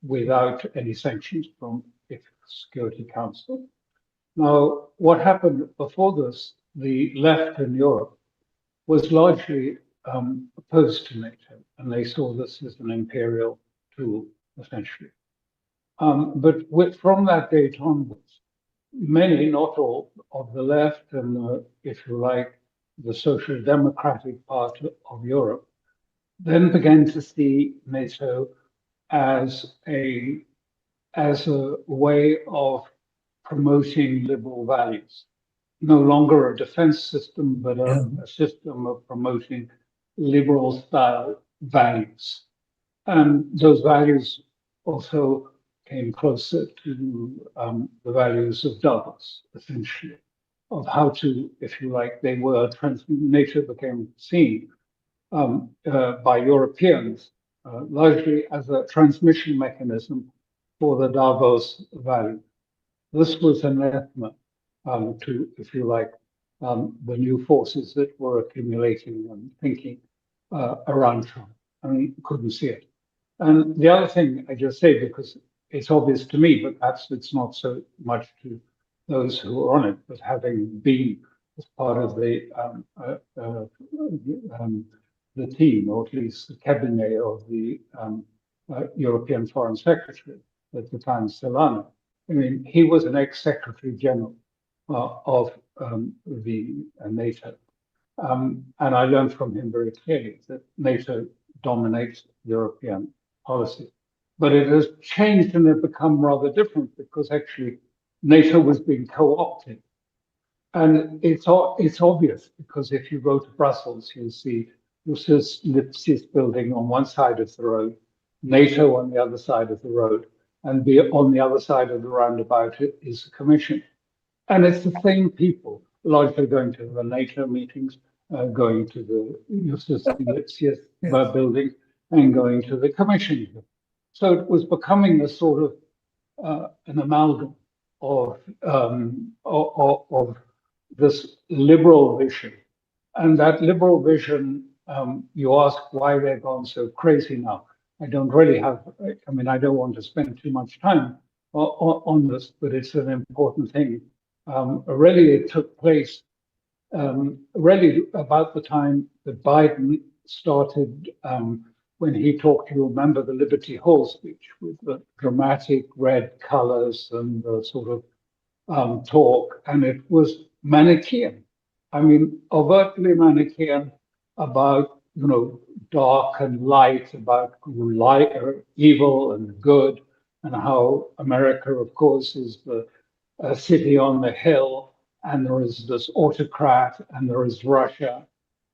without any sanctions from the Security Council. Now, what happened before this, the left in Europe was largely opposed to NATO, and they saw this as an imperial tool, essentially. But from that date onwards, many, not all, of the left and, if you like, the social democratic part of Europe then began to see NATO as a way of promoting liberal values. No longer a defense system, but a system of promoting liberal style values. And those values also came closer to the values of Davos, essentially, of how to, if you like, NATO became seen by Europeans largely as a transmission mechanism for the Davos value. This was anathema to, if you like, the new forces that were accumulating and thinking around Trump. I mean, couldn't see it. And the other thing I just say, because it's obvious to me, but perhaps it's not so much to those who are on it, but having been as part of the team, or at least the cabinet of the European Foreign Secretary at the time, Solana. I mean, he was an ex-Secretary General of the NATO. And I learned from him very clearly that NATO dominates European policy. But it has changed and it become rather different because actually NATO was being co-opted. And it's obvious because if you go to Brussels, you'll see Lipsius building on one side of the road, NATO on the other side of the road, and on the other side of the roundabout is the Commission. And it's the same people, largely going to the NATO meetings, going to the Lipsius building, and going to the Commission. So it was becoming a sort of an amalgam of this liberal vision. And that liberal vision, you ask why they've gone so crazy now. I don't really have, I mean, I don't want to spend too much time on this, but it's an important thing. Really, it took place really about the time that Biden started, when he talked, you remember the Liberty Hall speech with the dramatic red colors and the sort of talk, and it was Manichaean. I mean, overtly Manichaean about, you know, dark and light, about evil and good, and how America, of course, is the city on the hill, and there is this autocrat, and there is Russia.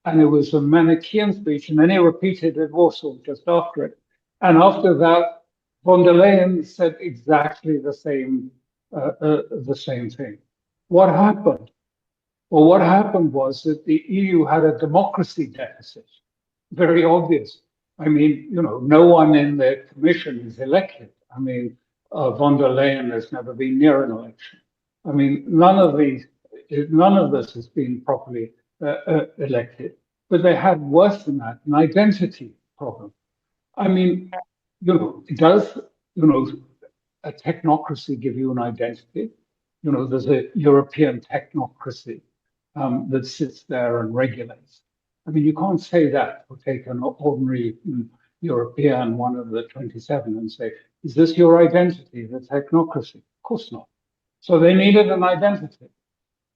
And it was a Manichaean speech, and then he repeated it also just after it. And after that, von der Leyen said exactly the same thing. What happened? Well, what happened was that the EU had a democracy deficit, very obvious. I mean, you know, no one in the Commission is elected. I mean, von der Leyen has never been near an election. I mean, none of this has been properly elected. But they had worse than that, an identity problem. I mean, you know, does, you know, a technocracy give you an identity? You know, there's a European technocracy that sits there and regulates. I mean, you can't say that or take an ordinary European, one of the 27, and say, is this your identity, the technocracy? Of course not. So they needed an identity.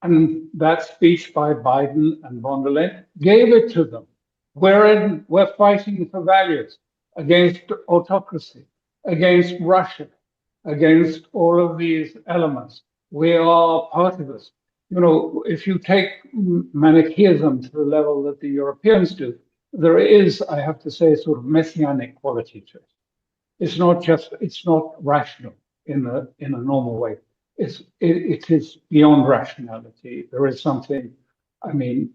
And that speech by Biden and von der Leyen gave it to them. We're fighting for values against autocracy, against Russia, against all of these elements. We are part of this. You know, if you take Manichaeism to the level that the Europeans do, there is, I have to say, a sort of messianic quality to it. It's not rational in a normal way. It is beyond rationality. There is something, I mean,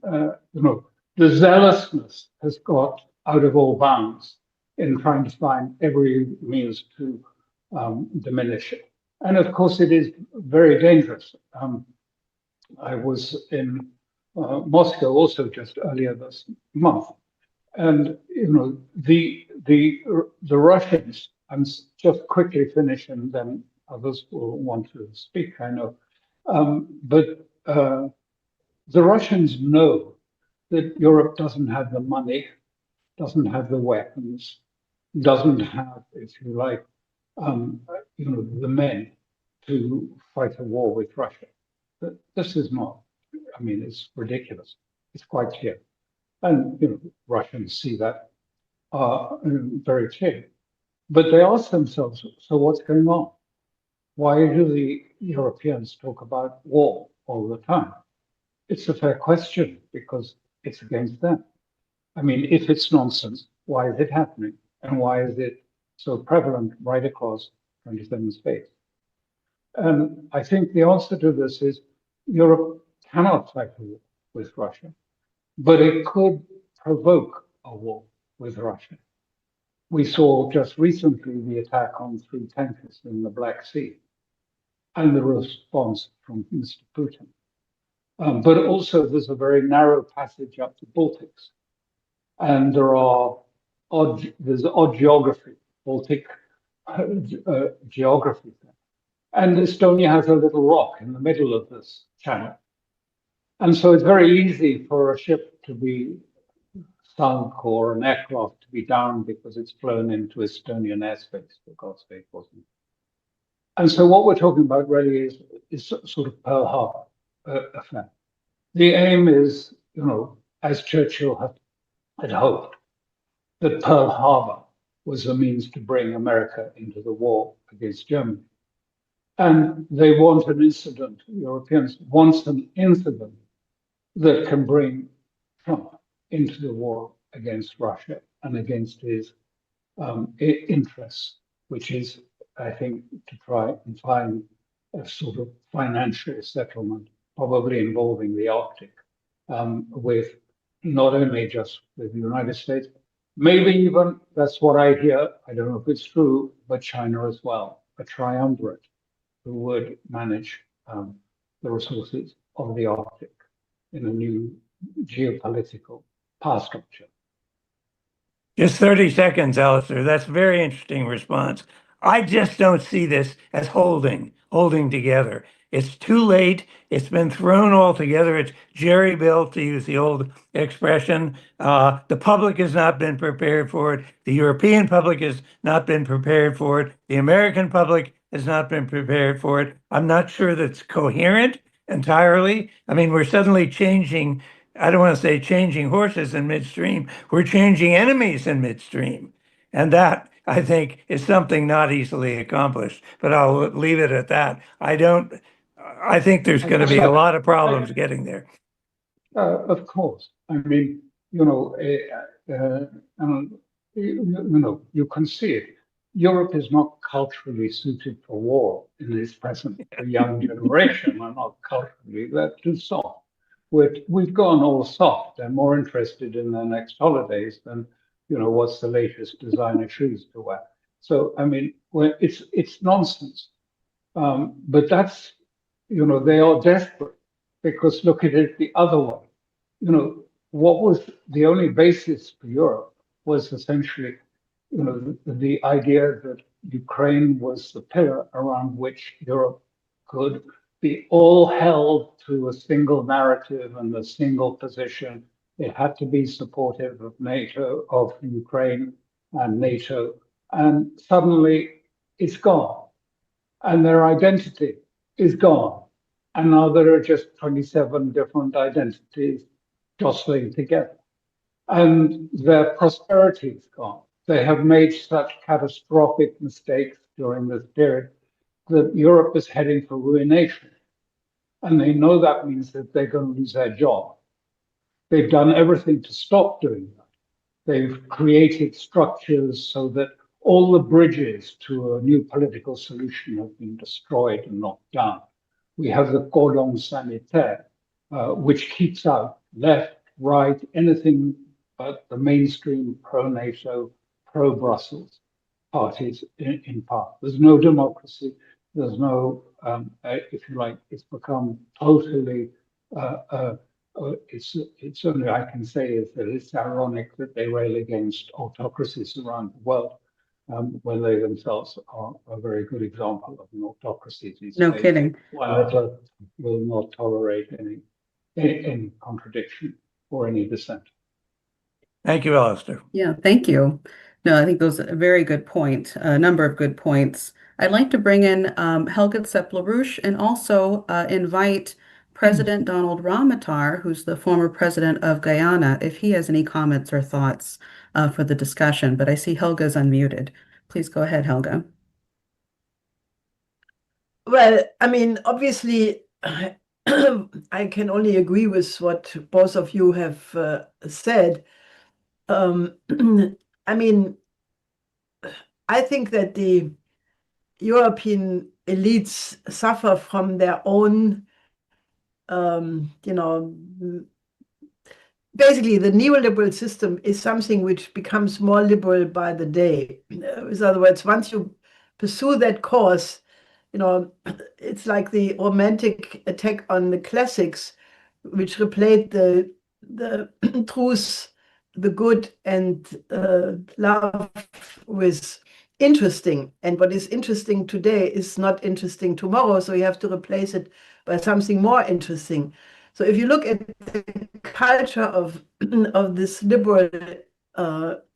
you know, the zealousness has got out of all bounds in trying to find every means to diminish it. And of course, it is very dangerous. I was in Moscow also just earlier this month, and you know the Russians. I'm just quickly finishing, then others will want to speak. I know, but the Russians know that Europe doesn't have the money, doesn't have the weapons, doesn't have, if you like, you know, the men to fight a war with Russia. But this is not, I mean, it's ridiculous. It's quite clear. And, you know, Russians see that very clearly. But they ask themselves, so what's going on? Why do the Europeans talk about war all the time? It's a fair question because it's against them. I mean, if it's nonsense, why is it happening? And why is it so prevalent right across 27 states? And I think the answer to this is Europe cannot fight a war with Russia, but it could provoke a war with Russia. We saw just recently the attack on 3 tankers in the Black Sea and the response from Mr. Putin. But also there's a very narrow passage up the Baltics. And there's odd geography, Baltic geography. And Estonia has a little rock in the middle of this channel. And so it's very easy for a ship to be sunk or an aircraft to be downed because it's flown into Estonian airspace, for God's sake, wasn't it? And so what we're talking about really is sort of Pearl Harbor affair. The aim is, as Churchill had hoped, that Pearl Harbor was a means to bring America into the war against Germany. And they want an incident, Europeans want an incident that can bring Trump into the war against Russia and against his interests, which is, I think, to try and find a sort of financial settlement, probably involving the Arctic, with not only just with the United States, maybe even, that's what I hear, I don't know if it's true, but China as well, a triumvirate who would manage the resources of the Arctic in a new geopolitical power structure. Just 30 seconds, Alastair. That's a very interesting response. I just don't see this as holding together. It's too late. It's been thrown all together. It's jerry-built, to use the old expression. The public has not been prepared for it. The European public has not been prepared for it. The American public has not been prepared for it. I'm not sure that's coherent entirely. I mean, we're suddenly changing, I don't want to say changing horses in midstream. We're changing enemies in midstream. And that, I think, is something not easily accomplished. But I'll leave it at that. I think there's going to be a lot of problems getting there. Of course. I mean, you can see it. Europe is not culturally suited for war in its present. The young generation are not culturally, they're too soft. We've gone all soft. They're more interested in their next holidays than, what's the latest designer shoes to wear. So, I mean, it's nonsense. But that's, they are desperate because look at it the other way. What was the only basis for Europe was essentially, the idea that Ukraine was the pillar around which Europe could be all held to a single narrative and a single position. It had to be supportive of NATO, of Ukraine and NATO. And suddenly it's gone. And their identity is gone. And now there are just 27 different identities jostling together. And their prosperity is gone. They have made such catastrophic mistakes during this period that Europe is heading for ruination. And they know that means that they're going to lose their job. They've done everything to stop doing that. They've created structures so that all the bridges to a new political solution have been destroyed and knocked down. We have the cordon sanitaire, which keeps out left, right, anything but the mainstream pro-NATO, pro-Brussels parties in power. There's no democracy. There's no, if you like, it's become totally, it's only I can say is that it's ironic that they rail against autocracies around the world when they themselves are a very good example of an autocracy these No days. kidding. While it will not tolerate any contradiction or any dissent. Thank you, Alastair. Yeah, thank you. No, I think those are a very good point, a number of good points. I'd like to bring in Helga Sepp-LaRouche and also invite President Donald Ramotar, who's the former president of Guyana, if he has any comments or thoughts for the discussion. But I see Helga's unmuted. Please go ahead, Helga. Well, I mean, obviously, I can only agree with what both of you have said. I mean, I think that the European elites suffer from their own, basically the neoliberal system is something which becomes more liberal by the day. In other words, once you pursue that course, it's like the romantic attack on the classics, which replaced the truth, the good, and love with interesting. And what is interesting today is not interesting tomorrow, so you have to replace it by something more interesting. So if you look at the culture of this liberal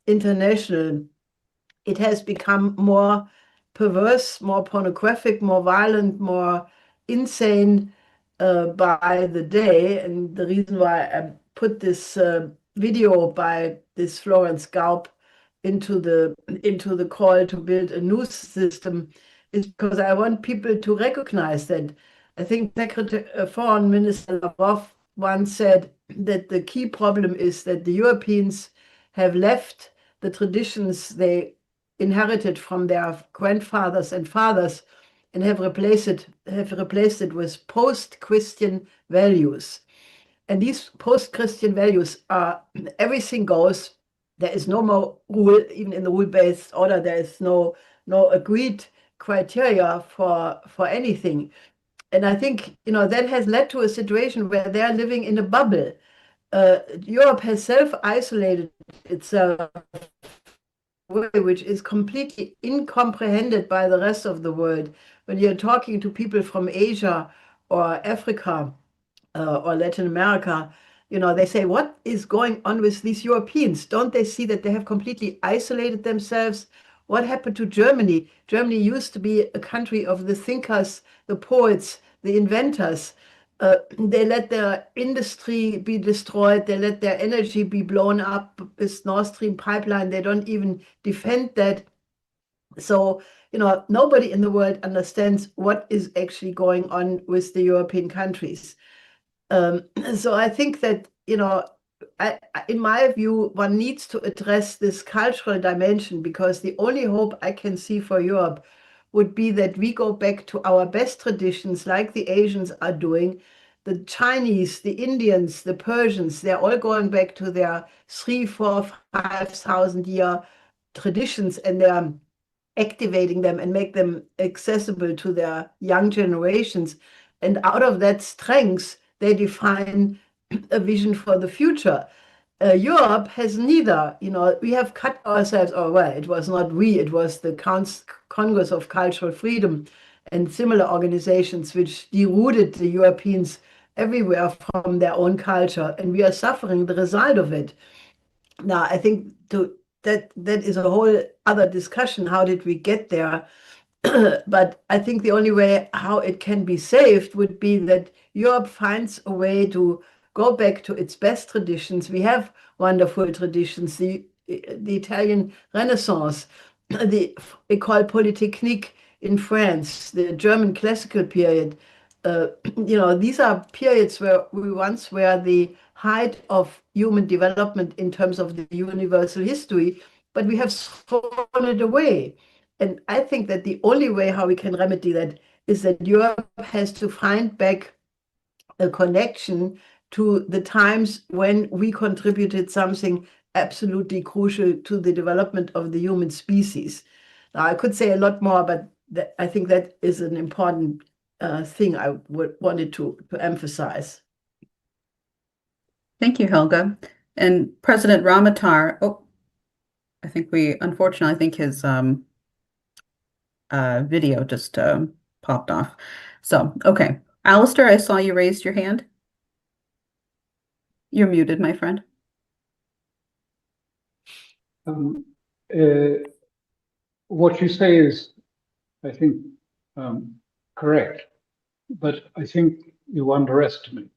international, it has become more perverse, more pornographic, more violent, more insane by the day. And the reason why I put this video by this Florence Gaub into the call to build a news system is because I want people to recognize that. I think Foreign Minister Lavrov once said that the key problem is that the Europeans have left the traditions they inherited from their grandfathers and fathers and have replaced it with post-Christian values. And these post-Christian values are everything goes. There is no more rule, even in the rule-based order. There is no agreed criteria for anything. And I think that has led to a situation where they are living in a bubble. Europe has self-isolated itself, which is completely incomprehended by the rest of the world. When you're talking to people from Asia or Africa or Latin America, they say, what is going on with these Europeans? Don't they see that they have completely isolated themselves? What happened to Germany? Germany used to be a country of the thinkers, the poets, the inventors. They let their industry be destroyed. They let their energy be blown up with Nord Stream pipeline. They don't even defend that. So, nobody in the world understands what is actually going on with the European countries. So I think that, in my view, one needs to address this cultural dimension, because the only hope I can see for Europe would be that we go back to our best traditions, like the Asians are doing. The Chinese, the Indians, the Persians, they're all going back to their 3, 4, 5,000 year traditions, and they're activating them and make them accessible to their young generations. And out of that strength, they define a vision for the future. Europe has neither. We have cut ourselves, it was not we, it was the Congress of Cultural Freedom and similar organizations which derooted the Europeans everywhere from their own culture, and we are suffering the result of it. Now, I think that is a whole other discussion. How did we get there? But I think the only way how it can be saved would be that Europe finds a way to go back to its best traditions. We have wonderful traditions, the Italian Renaissance, the École Polytechnique in France, the German classical period. These are periods where we once were the height of human development in terms of the universal history, but we have thrown it away. And I think that the only way how we can remedy that is that Europe has to find back a connection to the times when we contributed something absolutely crucial to the development of the human species. Now, I could say a lot more, but I think that is an important thing I wanted to emphasize. Thank you, Helga. And President Ramatar, unfortunately, I think his video just popped off. So, okay. Alastair, I saw you raised your hand. You're muted, my friend. What you say is, I think, correct, but I think you underestimate.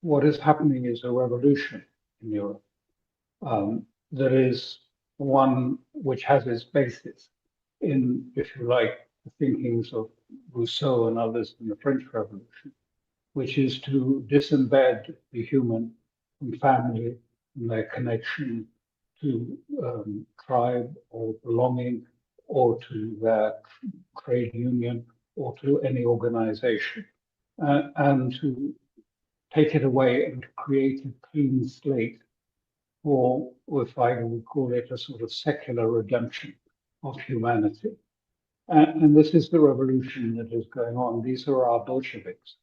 What is happening is a revolution in Europe. That is one which has its basis in, if you like, the thinkings of Rousseau and others in the French Revolution, which is to disembed the human from family and their connection to tribe or belonging, or to their trade union, or to any organization, and to take it away and create a clean slate for, if I would call it, a sort of secular redemption of humanity. And this is the revolution that is going on. These are our Bolsheviks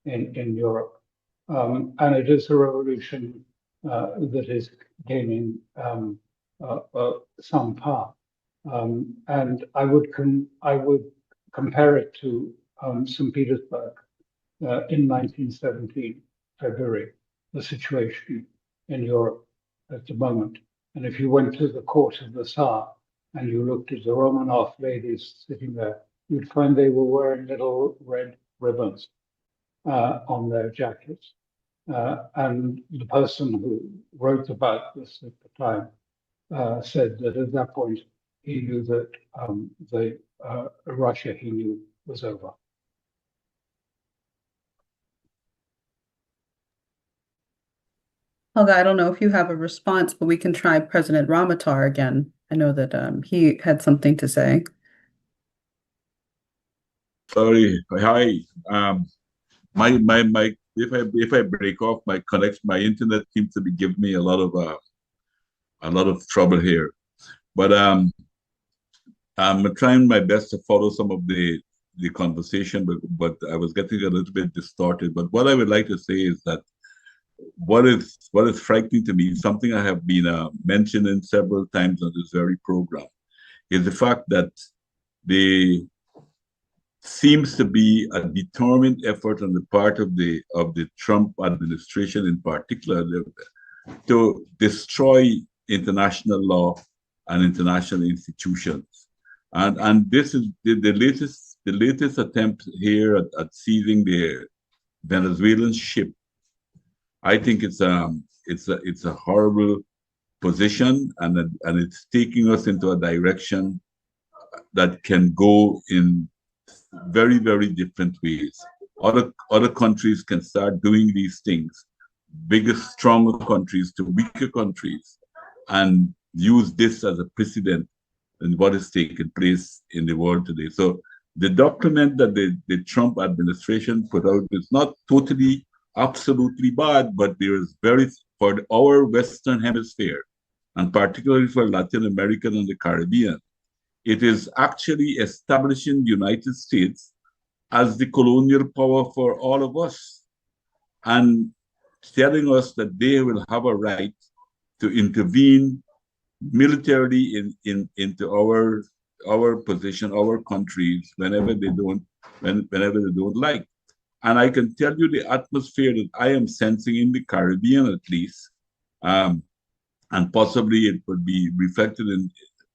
in Europe. And it is a revolution that is gaining some power. And I would compare it to St. Petersburg in 1917, February, the situation in Europe at the moment. And if you went to the court of the Tsar and you looked at the Romanov ladies sitting there, you'd find they were wearing little red ribbons on their jackets. And the person who wrote about this at the time said that at that point he knew that Russia he knew was over. Helga, I don't know if you have a response, but we can try President Ramatar again. I know that he had something to say. Sorry. Hi. My if I break off my connection, my internet seems to be giving me a lot of trouble here. But I'm trying my best to follow some of the conversation, but I was getting a little bit distorted. But what I would like to say is that what is frightening to me, something I have been mentioning several times on this very program, is the fact that there seems to be a determined effort on the part of the Trump administration in particular to destroy international law and international institutions. And this is the latest attempt here at seizing the Venezuelan ship. I think it's a horrible position, and it's taking us into a direction that can go in very, very different ways. Other countries can start doing these things, bigger, stronger countries to weaker countries, and use this as a precedent in what is taking place in the world today. So the document that the Trump administration put out is not totally, absolutely bad, but there is for our Western Hemisphere, and particularly for Latin America and the Caribbean, it is actually establishing the United States as the colonial power for all of us, and telling us that they will have a right to intervene militarily into our position, our countries, whenever they don't like. And I can tell you the atmosphere that I am sensing in the Caribbean, at least, and possibly it would be reflected in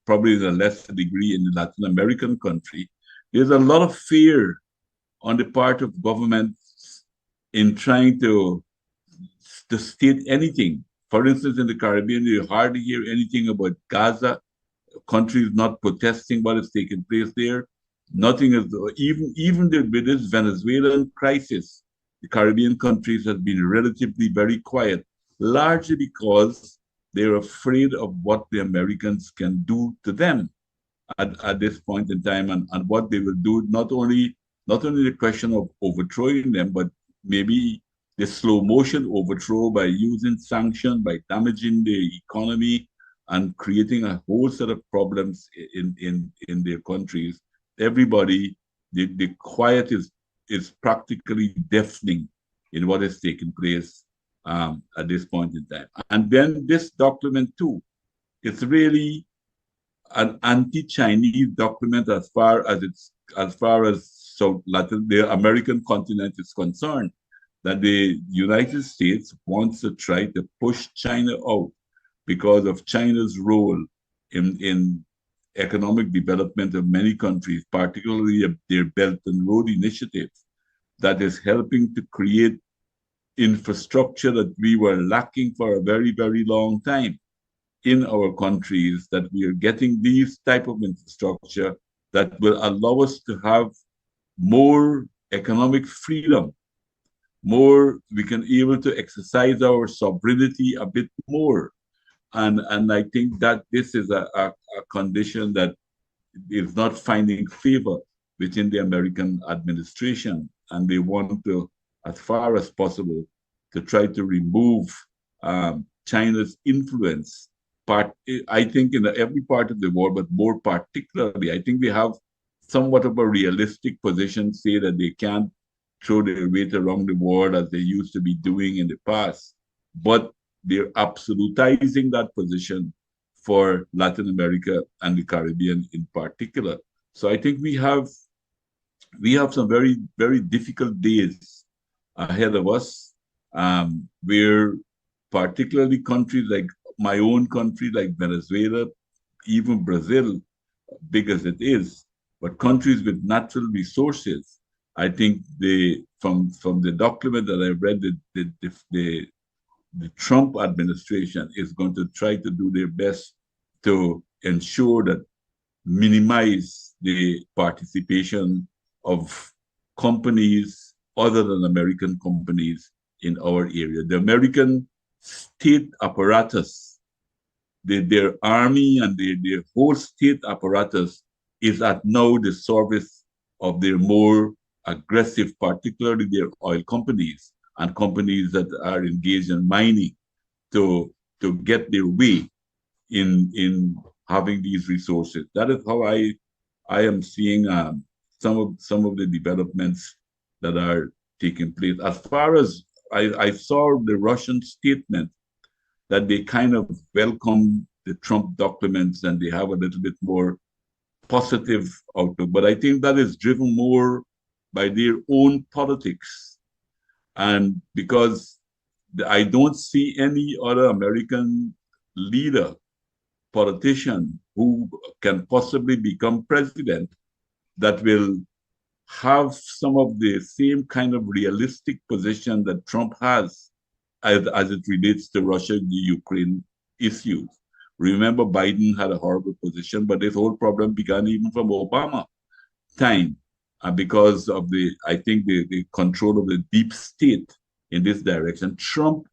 probably in a lesser degree in the Latin American country. There's a lot of fear on the part of governments in trying to state anything. For instance, in the Caribbean, you hardly hear anything about Gaza, countries not protesting what is taking place there. Nothing is, even with this Venezuelan crisis, the Caribbean countries have been relatively very quiet, largely because they're afraid of what the Americans can do to them at this point in time, and what they will do, not only the question of overthrowing them, but maybe the slow motion overthrow by using sanctions, by damaging the economy and creating a whole set of problems in their countries. Everybody, the quiet is practically deafening in what is taking place at this point in time. And then this document too, it's really an anti-Chinese document as far as the American continent is concerned, that the United States wants to try to push China out because of China's role in economic development of many countries, particularly their Belt and Road Initiative, that is helping to create infrastructure that we were lacking for a very, very long time in our countries, that we are getting these type of infrastructure that will allow us to have more economic freedom, we can able to exercise our sovereignty a bit more. And I think that this is a condition that is not finding favor within the American administration. And they want to, as far as possible, to try to remove China's influence. I think in every part of the world, but more particularly, I think they have somewhat of a realistic position, say that they can't throw their weight around the world as they used to be doing in the past, but they're absolutizing that position for Latin America and the Caribbean in particular. So I think we have some very, very difficult days ahead of us, where particularly countries like my own country, like Venezuela, even Brazil, big as it is, but countries with natural resources. I think from the document that I read, the Trump administration is going to try to do their best to ensure that minimize the participation of companies other than American companies in our area. The American state apparatus, their army and their whole state apparatus is at now the service of their more aggressive, particularly their oil companies and companies that are engaged in mining to get their way in having these resources. That is how I am seeing some of the developments that are taking place. As far as I saw the Russian statement that they kind of welcome the Trump documents and they have a little bit more positive outlook. But I think that is driven more by their own politics. And because I don't see any other American leader, politician who can possibly become president that will have some of the same kind of realistic position that Trump has as it relates to Russia and the Ukraine issues. Remember, Biden had a horrible position, but this whole problem began even from Obama time, because of I think the control of the deep state in this direction. Trump,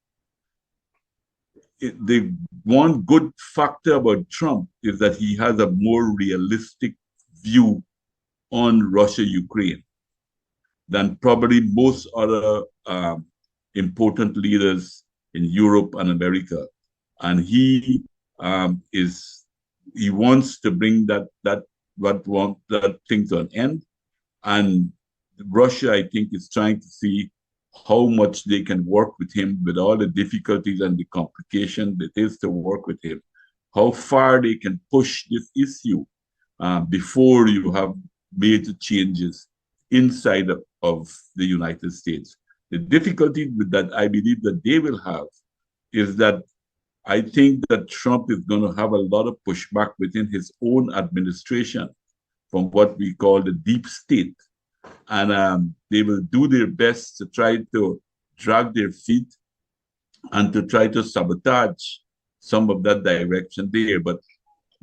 the one good factor about Trump is that he has a more realistic view on Russia-Ukraine than probably most other important leaders in Europe and America. And he wants to bring that thing to an end. And Russia, I think, is trying to see how much they can work with him with all the difficulties and the complication that is to work with him, how far they can push this issue before you have major changes inside of the United States. The difficulty with that I believe that they will have is that I think that Trump is going to have a lot of pushback within his own administration from what we call the deep state. And they will do their best to try to drag their feet and to try to sabotage some of that direction there. But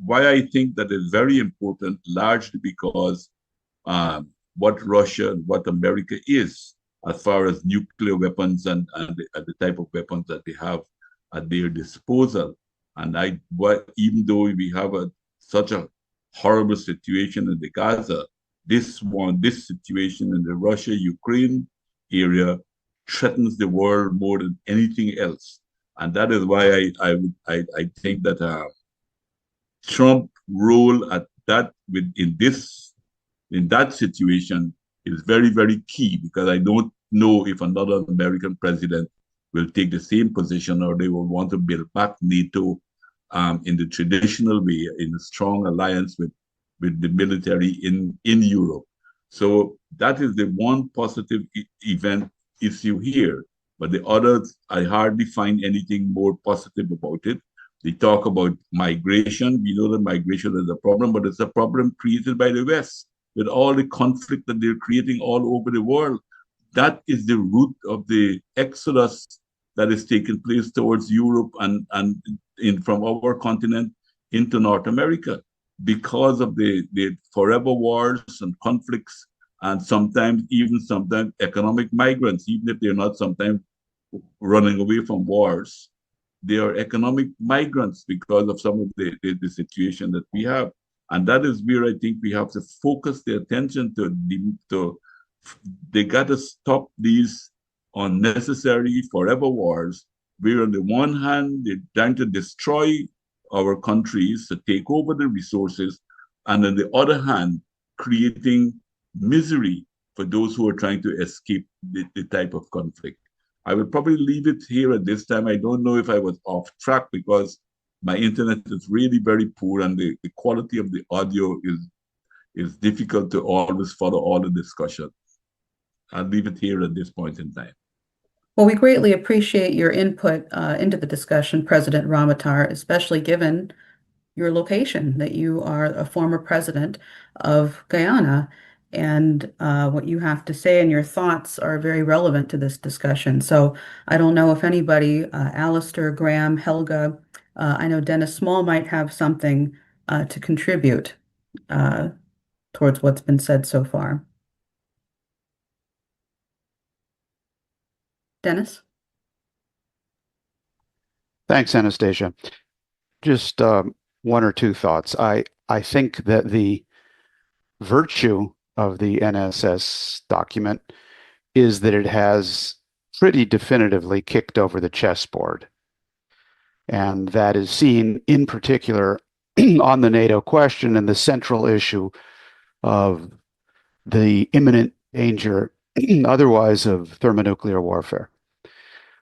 why I think that is very important, largely because what Russia and what America is, as far as nuclear weapons and the type of weapons that they have at their disposal. And even though we have such a horrible situation in the Gaza, this situation in the Russia-Ukraine area threatens the world more than anything else. And that is why I think that Trump role at that in that situation is very, very key, because I don't know if another American president will take the same position, or they will want to build back NATO in the traditional way, in a strong alliance with the military in Europe. So that is the one positive issue here. But the others, I hardly find anything more positive about it. They talk about migration. We know that migration is a problem, but it's a problem created by the West with all the conflict that they're creating all over the world. That is the root of the exodus that is taking place towards Europe and from our continent into North America, because of the forever wars and conflicts, and sometimes economic migrants, even if they're not sometimes running away from wars. They are economic migrants because of some of the situation that we have. And that is where I think we have to focus the attention to. They got to stop these unnecessary forever wars, where on the one hand, they're trying to destroy our countries to take over the resources, and on the other hand, creating misery for those who are trying to escape the type of conflict. I will probably leave it here at this time. I don't know if I was off track because my internet is really very poor and the quality of the audio is difficult to always follow all the discussion. I'll leave it here at this point in time. Well, we greatly appreciate your input into the discussion, President Ramatar, especially given your location, that you are a former president of Guyana. And what you have to say and your thoughts are very relevant to this discussion. So I don't know if anybody, Alastair, Graham, Helga, I know Dennis Small might have something to contribute towards what's been said so far. Dennis? Thanks, Anastasia. Just one or two thoughts. I think that the virtue of the NSS document is that it has pretty definitively kicked over the chessboard. And that is seen in particular on the NATO question and the central issue of the imminent danger otherwise of thermonuclear warfare.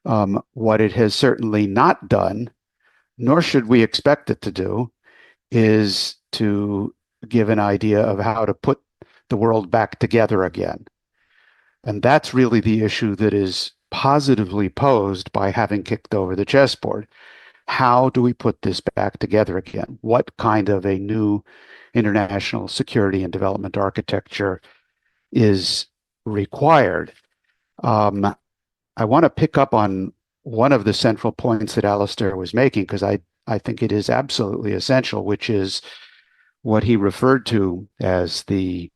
What it has certainly not done, nor should we expect it to do, is to give an idea of how to put the world back together again. And that's really the issue that is positively posed by having kicked over the chessboard. How do we put this back together again? What kind of a new international security and development architecture is required? I want to pick up on one of the central points that Alastair was making, because I think it is absolutely essential, which is what he referred to as the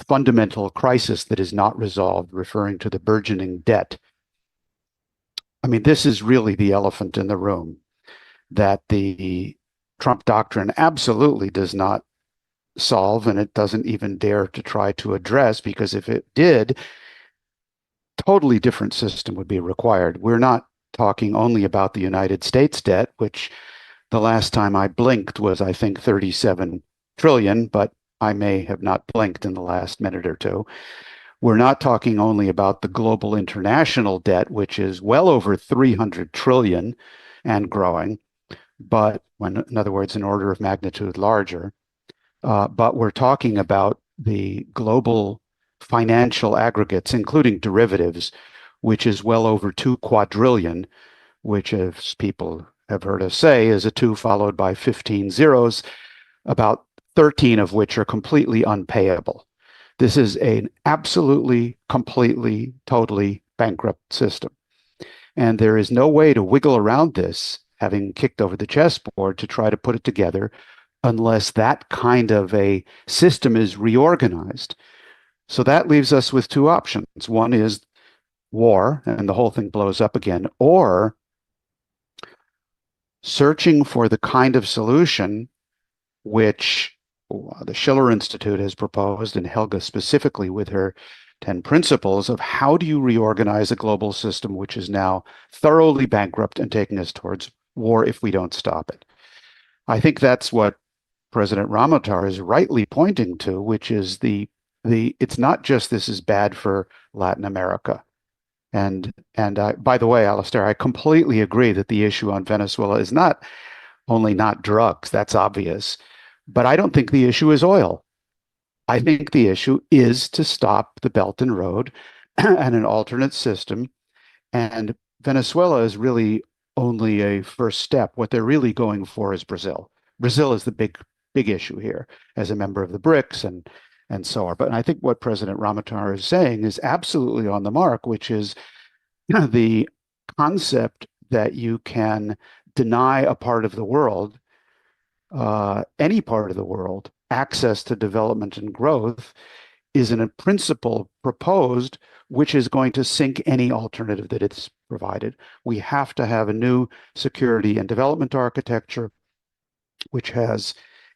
fundamental crisis that is not resolved, referring to the burgeoning debt. I mean, this is really the elephant in the room that the Trump doctrine absolutely does not solve, and it doesn't even dare to try to address, because if it did, totally different system would be required. We're not talking only about the United States debt, which the last time I blinked was, I think, 37 trillion, but I may have not blinked in the last minute or two. We're not talking only about the global international debt, which is well over 300 trillion and growing, but in other words, an order of magnitude larger. But we're talking about the global financial aggregates, including derivatives, which is well over 2 quadrillion, which, as people have heard us say, is a 2 followed by 15 zeros, about 13 of which are completely unpayable. This is an absolutely, completely, totally bankrupt system. And there is no way to wiggle around this, having kicked over the chessboard, to try to put it together unless that kind of a system is reorganized. So that leaves us with two options. One is war, and the whole thing blows up again, or searching for the kind of solution which the Schiller Institute has proposed, and Helga specifically with her 10 principles of how do you reorganize a global system which is now thoroughly bankrupt and taking us towards war if we don't stop it. I think that's what President Ramatar is rightly pointing to, which is it's not just this is bad for Latin America. And by the way, Alastair, I completely agree that the issue on Venezuela is not only not drugs, that's obvious, but I don't think the issue is oil. I think the issue is to stop the Belt and Road and an alternate system. And Venezuela is really only a first step. What they're really going for is Brazil. Brazil is the big issue here as a member of the BRICS and so on. But I think what President Ramatar is saying is absolutely on the mark, which is the concept that you can deny a part of the world, any part of the world, access to development and growth is in a principle proposed, which is going to sink any alternative that it's provided. We have to have a new security and development architecture, which has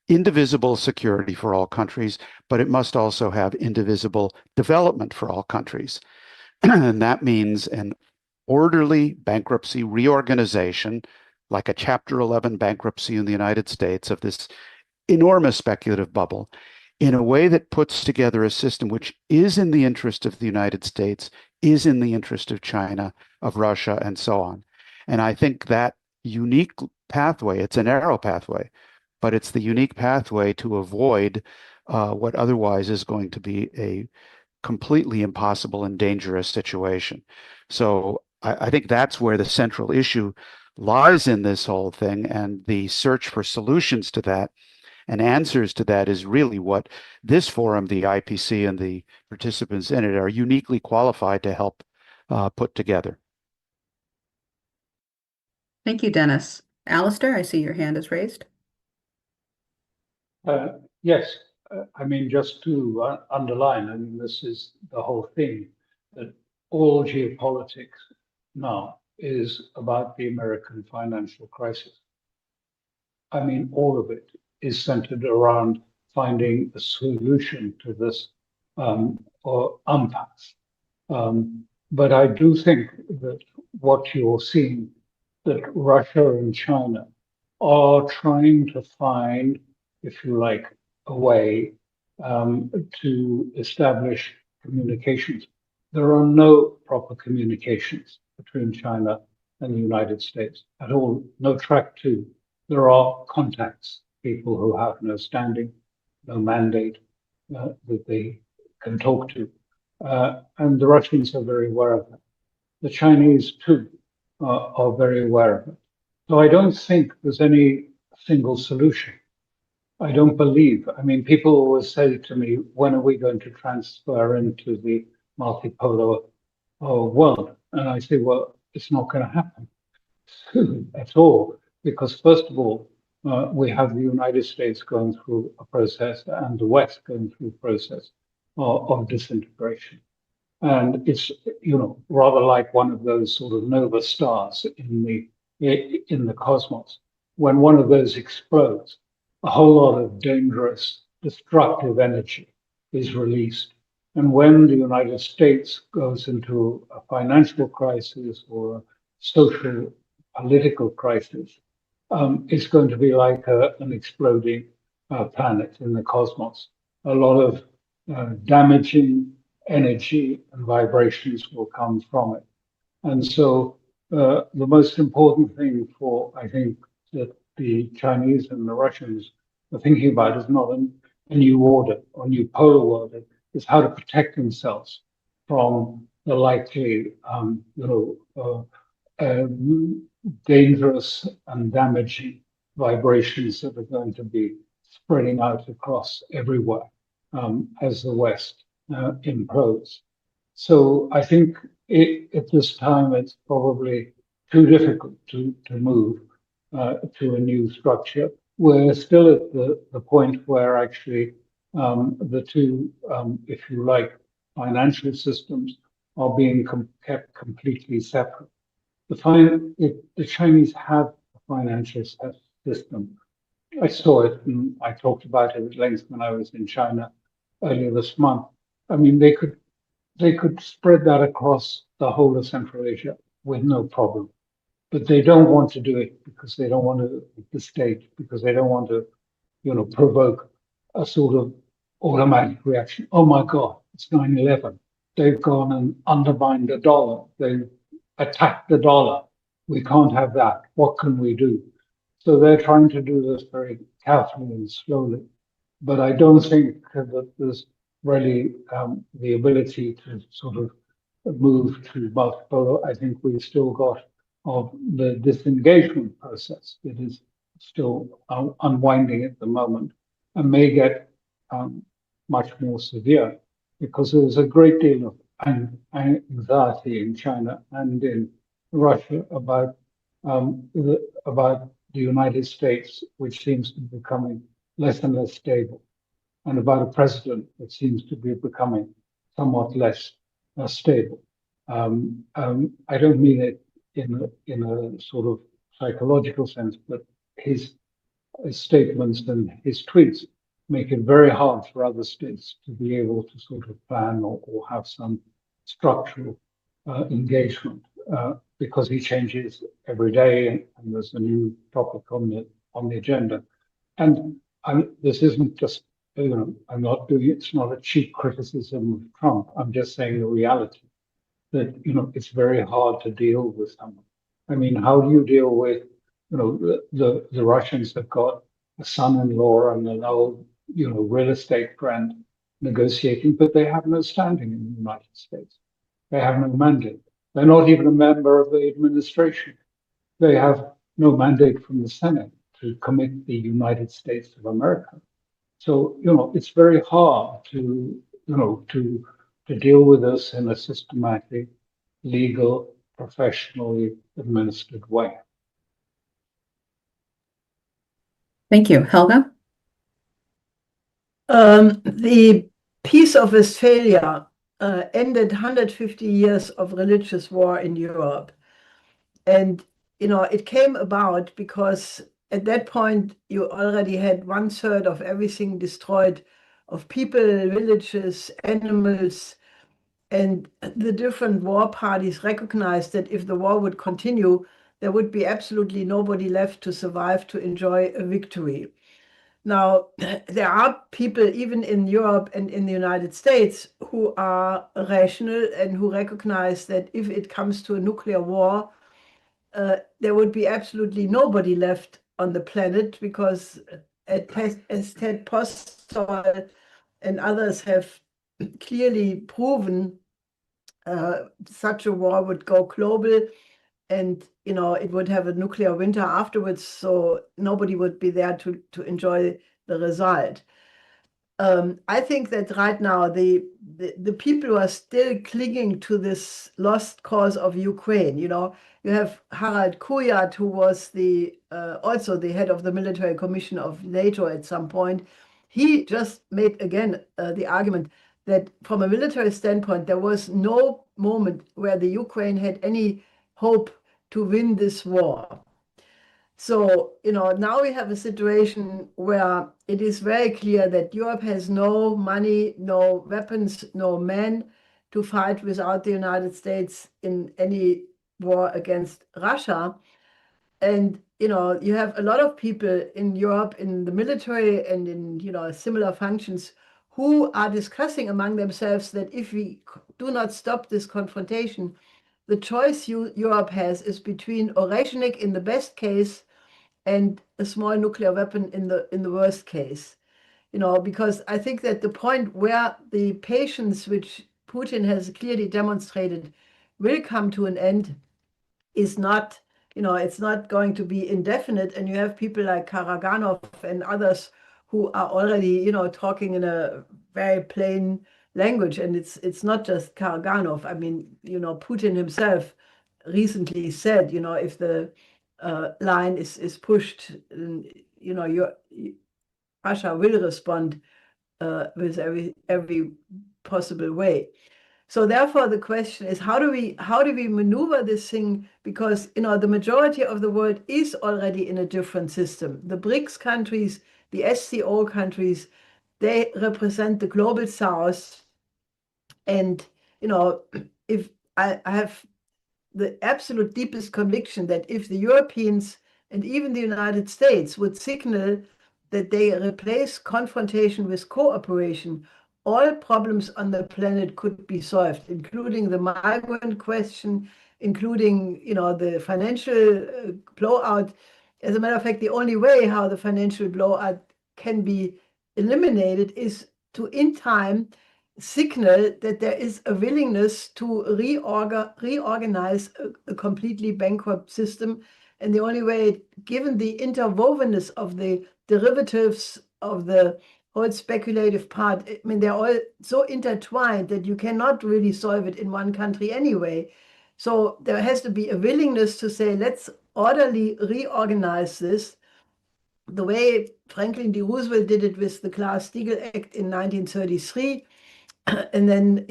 indivisible security for all countries, but it must also have indivisible development for all countries. And that means an orderly bankruptcy reorganization, like a Chapter 11 bankruptcy in the United States of this enormous speculative bubble, in a way that puts together a system which is in the interest of the United States, is in the interest of China, of Russia, and so on. And I think that unique pathway, it's a narrow pathway, but it's the unique pathway to avoid what otherwise is going to be a completely impossible and dangerous situation. So I think that's where the central issue lies in this whole thing, and the search for solutions to that and answers to that is really what this forum, the IPC, and the participants in it are uniquely qualified to help put together. Thank you, Dennis. Alastair, I see your hand is raised. Yes, I mean, just to underline, I mean, this is the whole thing, that all geopolitics now is about the American financial crisis. I mean, all of it is centered around finding a solution to this or impasse. But I do think that what you're seeing, that Russia and China are trying to find, if you like, a way to establish communications. There are no proper communications between China and the United States at all, no track to. There are contacts, people who have no standing, no mandate that they can talk to. And the Russians are very aware of that. The Chinese, too, are very aware of it. So I don't think there's any single solution. I don't believe. I mean, people always say to me, when are we going to transfer into the multipolar world? And I say, well, it's not going to happen soon at all, because first of all, we have the United States going through a process and the West going through a process of disintegration. And it's, you know, rather like one of those sort of nova stars in the cosmos. When one of those explodes, a whole lot of dangerous, destructive energy is released. And when the United States goes into a financial crisis or a social political crisis, it's going to be like an exploding planet in the cosmos. A lot of damaging energy and vibrations will come from it. And so the most important thing for, I think, that the Chinese and the Russians are thinking about is not a new order or new polar order, is how to protect themselves from the likely, dangerous and damaging vibrations that are going to be spreading out across everywhere as the West implodes. So I think at this time it's probably too difficult to move to a new structure. We're still at the point where actually the two, if you like, financial systems are being kept completely separate. The Chinese have a financial system. I saw it and I talked about it at length when I was in China earlier this month. I mean, they could spread that across the whole of Central Asia with no problem. But they don't want to do it because they don't want to, the state, because they don't want to, provoke a sort of automatic reaction. Oh my God, it's 9/11. They've gone and undermined the dollar. They've attacked the dollar. We can't have that. What can we do? So they're trying to do this very carefully and slowly. But I don't think that there's really the ability to sort of move to multipolar. I think we've still got of the disengagement process that is still unwinding at the moment and may get much more severe because there's a great deal of anxiety in China and in Russia about the United States, which seems to be becoming less and less stable, and about a president that seems to be becoming somewhat less stable. I don't mean it in a sort of psychological sense, but his statements and his tweets make it very hard for other states to be able to sort of plan or have some structural engagement because he changes every day and there's a new topic on the agenda. And this isn't just, I'm not doing it's not a cheap criticism of Trump. I'm just saying the reality that, it's very hard to deal with someone. I mean, how do you deal with, the Russians have got a son-in-law and an old, real estate friend negotiating, but they have no standing in the United States. They have no mandate. They're not even a member of the administration. They have no mandate from the Senate to commit the United States of America. So, it's very hard to deal with this in a systematic, legal, professionally administered way. Thank you. Helga? The Peace of Westphalia ended 150 years of religious war in Europe. And, it came about because at that point, you already had 1/3 of everything destroyed, of people, villages, animals, and the different war parties recognized that if the war would continue, there would be absolutely nobody left to survive to enjoy a victory. Now, there are people, even in Europe and in the United States, who are rational and who recognize that if it comes to a nuclear war, there would be absolutely nobody left on the planet because, as Ted Postol and others have clearly proven, such a war would go global and it would have a nuclear winter afterwards, so nobody would be there to enjoy the result. I think that right now the people who are still clinging to this lost cause of Ukraine, you have Harald Kujat, who was also the head of the military commission of NATO at some point. He just made again the argument that from a military standpoint, there was no moment where the Ukraine had any hope to win this war. So, now we have a situation where it is very clear that Europe has no money, no weapons, no men to fight without the United States in any war against Russia. And, you have a lot of people in Europe in the military and in, similar functions who are discussing among themselves that if we do not stop this confrontation, the choice Europe has is between Oreshnik in the best case and a small nuclear weapon in the worst case. Because I think that the point where the patience which Putin has clearly demonstrated will come to an end is not, it's not going to be indefinite. And you have people like Karaganov and others who are already, talking in a very plain language. And it's not just Karaganov. I mean, Putin himself recently said, if the line is pushed, Russia will respond with every possible way. So therefore, the question is, how do we maneuver this thing? Because the majority of the world is already in a different system. The BRICS countries, the SCO countries, they represent the global South. And if I have the absolute deepest conviction that if the Europeans and even the United States would signal that they replace confrontation with cooperation, all problems on the planet could be solved, including the migrant question, including the financial blowout. As a matter of fact, the only way how the financial blowout can be eliminated is to, in time, signal that there is a willingness to reorganize a completely bankrupt system. And the only way, given the interwovenness of the derivatives of the whole speculative part, I mean, they're all so intertwined that you cannot really solve it in one country anyway. So there has to be a willingness to say, let's orderly reorganize this, the way Franklin D. Roosevelt did it with the Glass-Steagall Act in 1933, and then,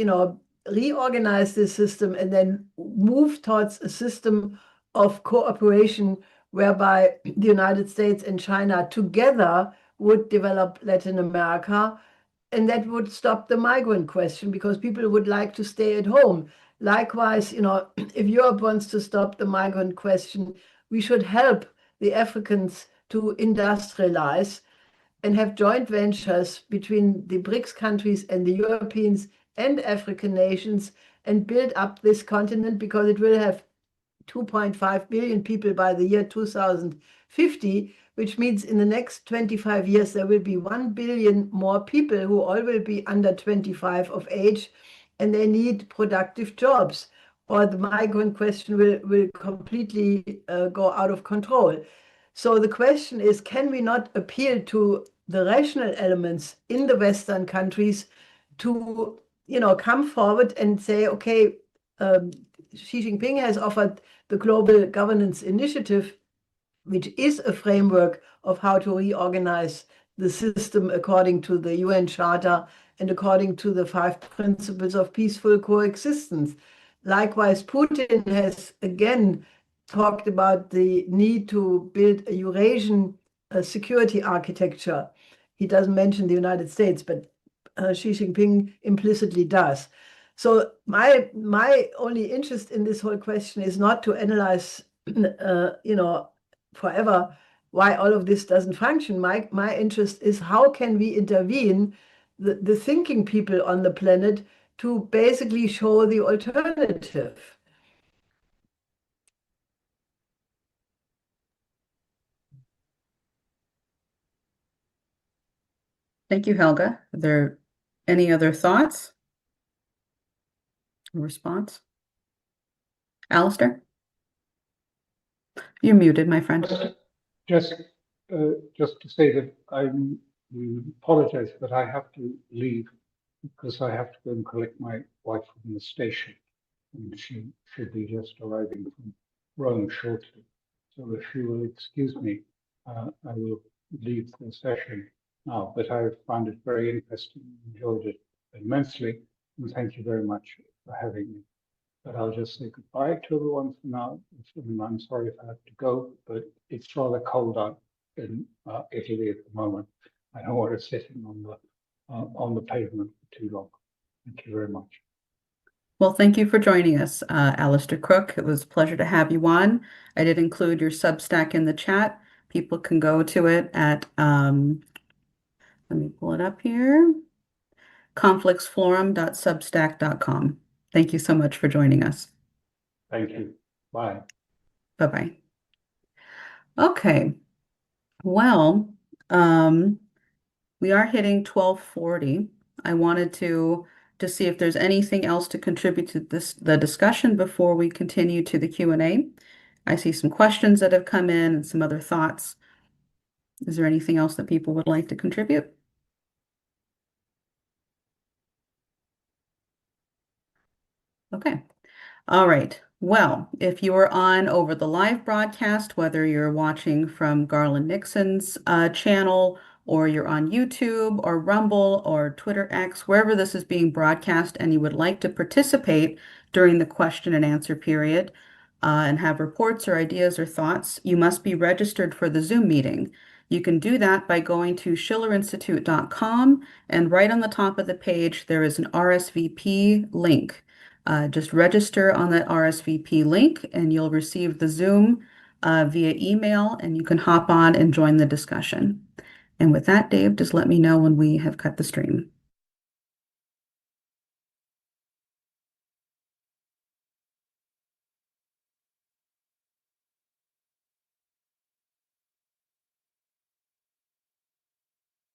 reorganize this system and then move towards a system of cooperation whereby the United States and China together would develop Latin America, and that would stop the migrant question because people would like to stay at home. Likewise, if Europe wants to stop the migrant question, we should help the Africans to industrialize and have joint ventures between the BRICS countries and the Europeans and African nations and build up this continent, because it will have 2.5 billion people by the year 2050, which means in the next 25 years, there will be 1 billion more people who all will be under 25 of age, and they need productive jobs, or the migrant question will completely go out of control. So the question is, can we not appeal to the rational elements in the Western countries to, come forward and say, okay, Xi Jinping has offered the Global Governance Initiative, which is a framework of how to reorganize the system according to the UN Charter and according to the 5 principles of peaceful coexistence. Likewise, Putin has again talked about the need to build a Eurasian security architecture. He doesn't mention the United States, but Xi Jinping implicitly does. So my only interest in this whole question is not to analyze, forever why all of this doesn't function. My interest is, how can we intervene the thinking people on the planet to basically show the alternative. Thank you, Helga. Are there any other thoughts? Response? Alastair? You're muted, my friend. Just to say that I apologize, but I have to leave because I have to go and collect my wife from the station, and she should be just arriving from Rome shortly. So if you will excuse me, I will leave the session now. But I found it very interesting, enjoyed it immensely, and thank you very much for having me. But I'll just say goodbye to everyone for now. And I'm sorry if I have to go, but it's rather cold out in Italy at the moment. I don't want to sit on the pavement for too long. Thank you very much. Well, thank you for joining us, Alastair Crooke. It was a pleasure to have you on. I did include your Substack in the chat. People can go to it at, let me pull it up here, conflictsforum.substack.com. Thank you so much for joining us. Thank you. Bye. Bye-bye. Okay. Well, we are hitting 12:40. I wanted to see if there's anything else to contribute to the discussion before we continue to the Q&A. I see some questions that have come in and some other thoughts. Is there anything else that people would like to contribute? Okay. All right. Well, if you are on over the live broadcast, whether you're watching from Garland Nixon's channel, or you're on YouTube or Rumble or Twitter X, wherever this is being broadcast, and you would like to participate during the question and answer period and have reports or ideas or thoughts, you must be registered for the Zoom meeting. You can do that by going to schillerinstitute.com, and right on the top of the page, there is an RSVP link. Just register on that RSVP link and you'll receive the Zoom via email, and you can hop on and join the discussion. And with that, Dave, just let me know when we have cut the stream.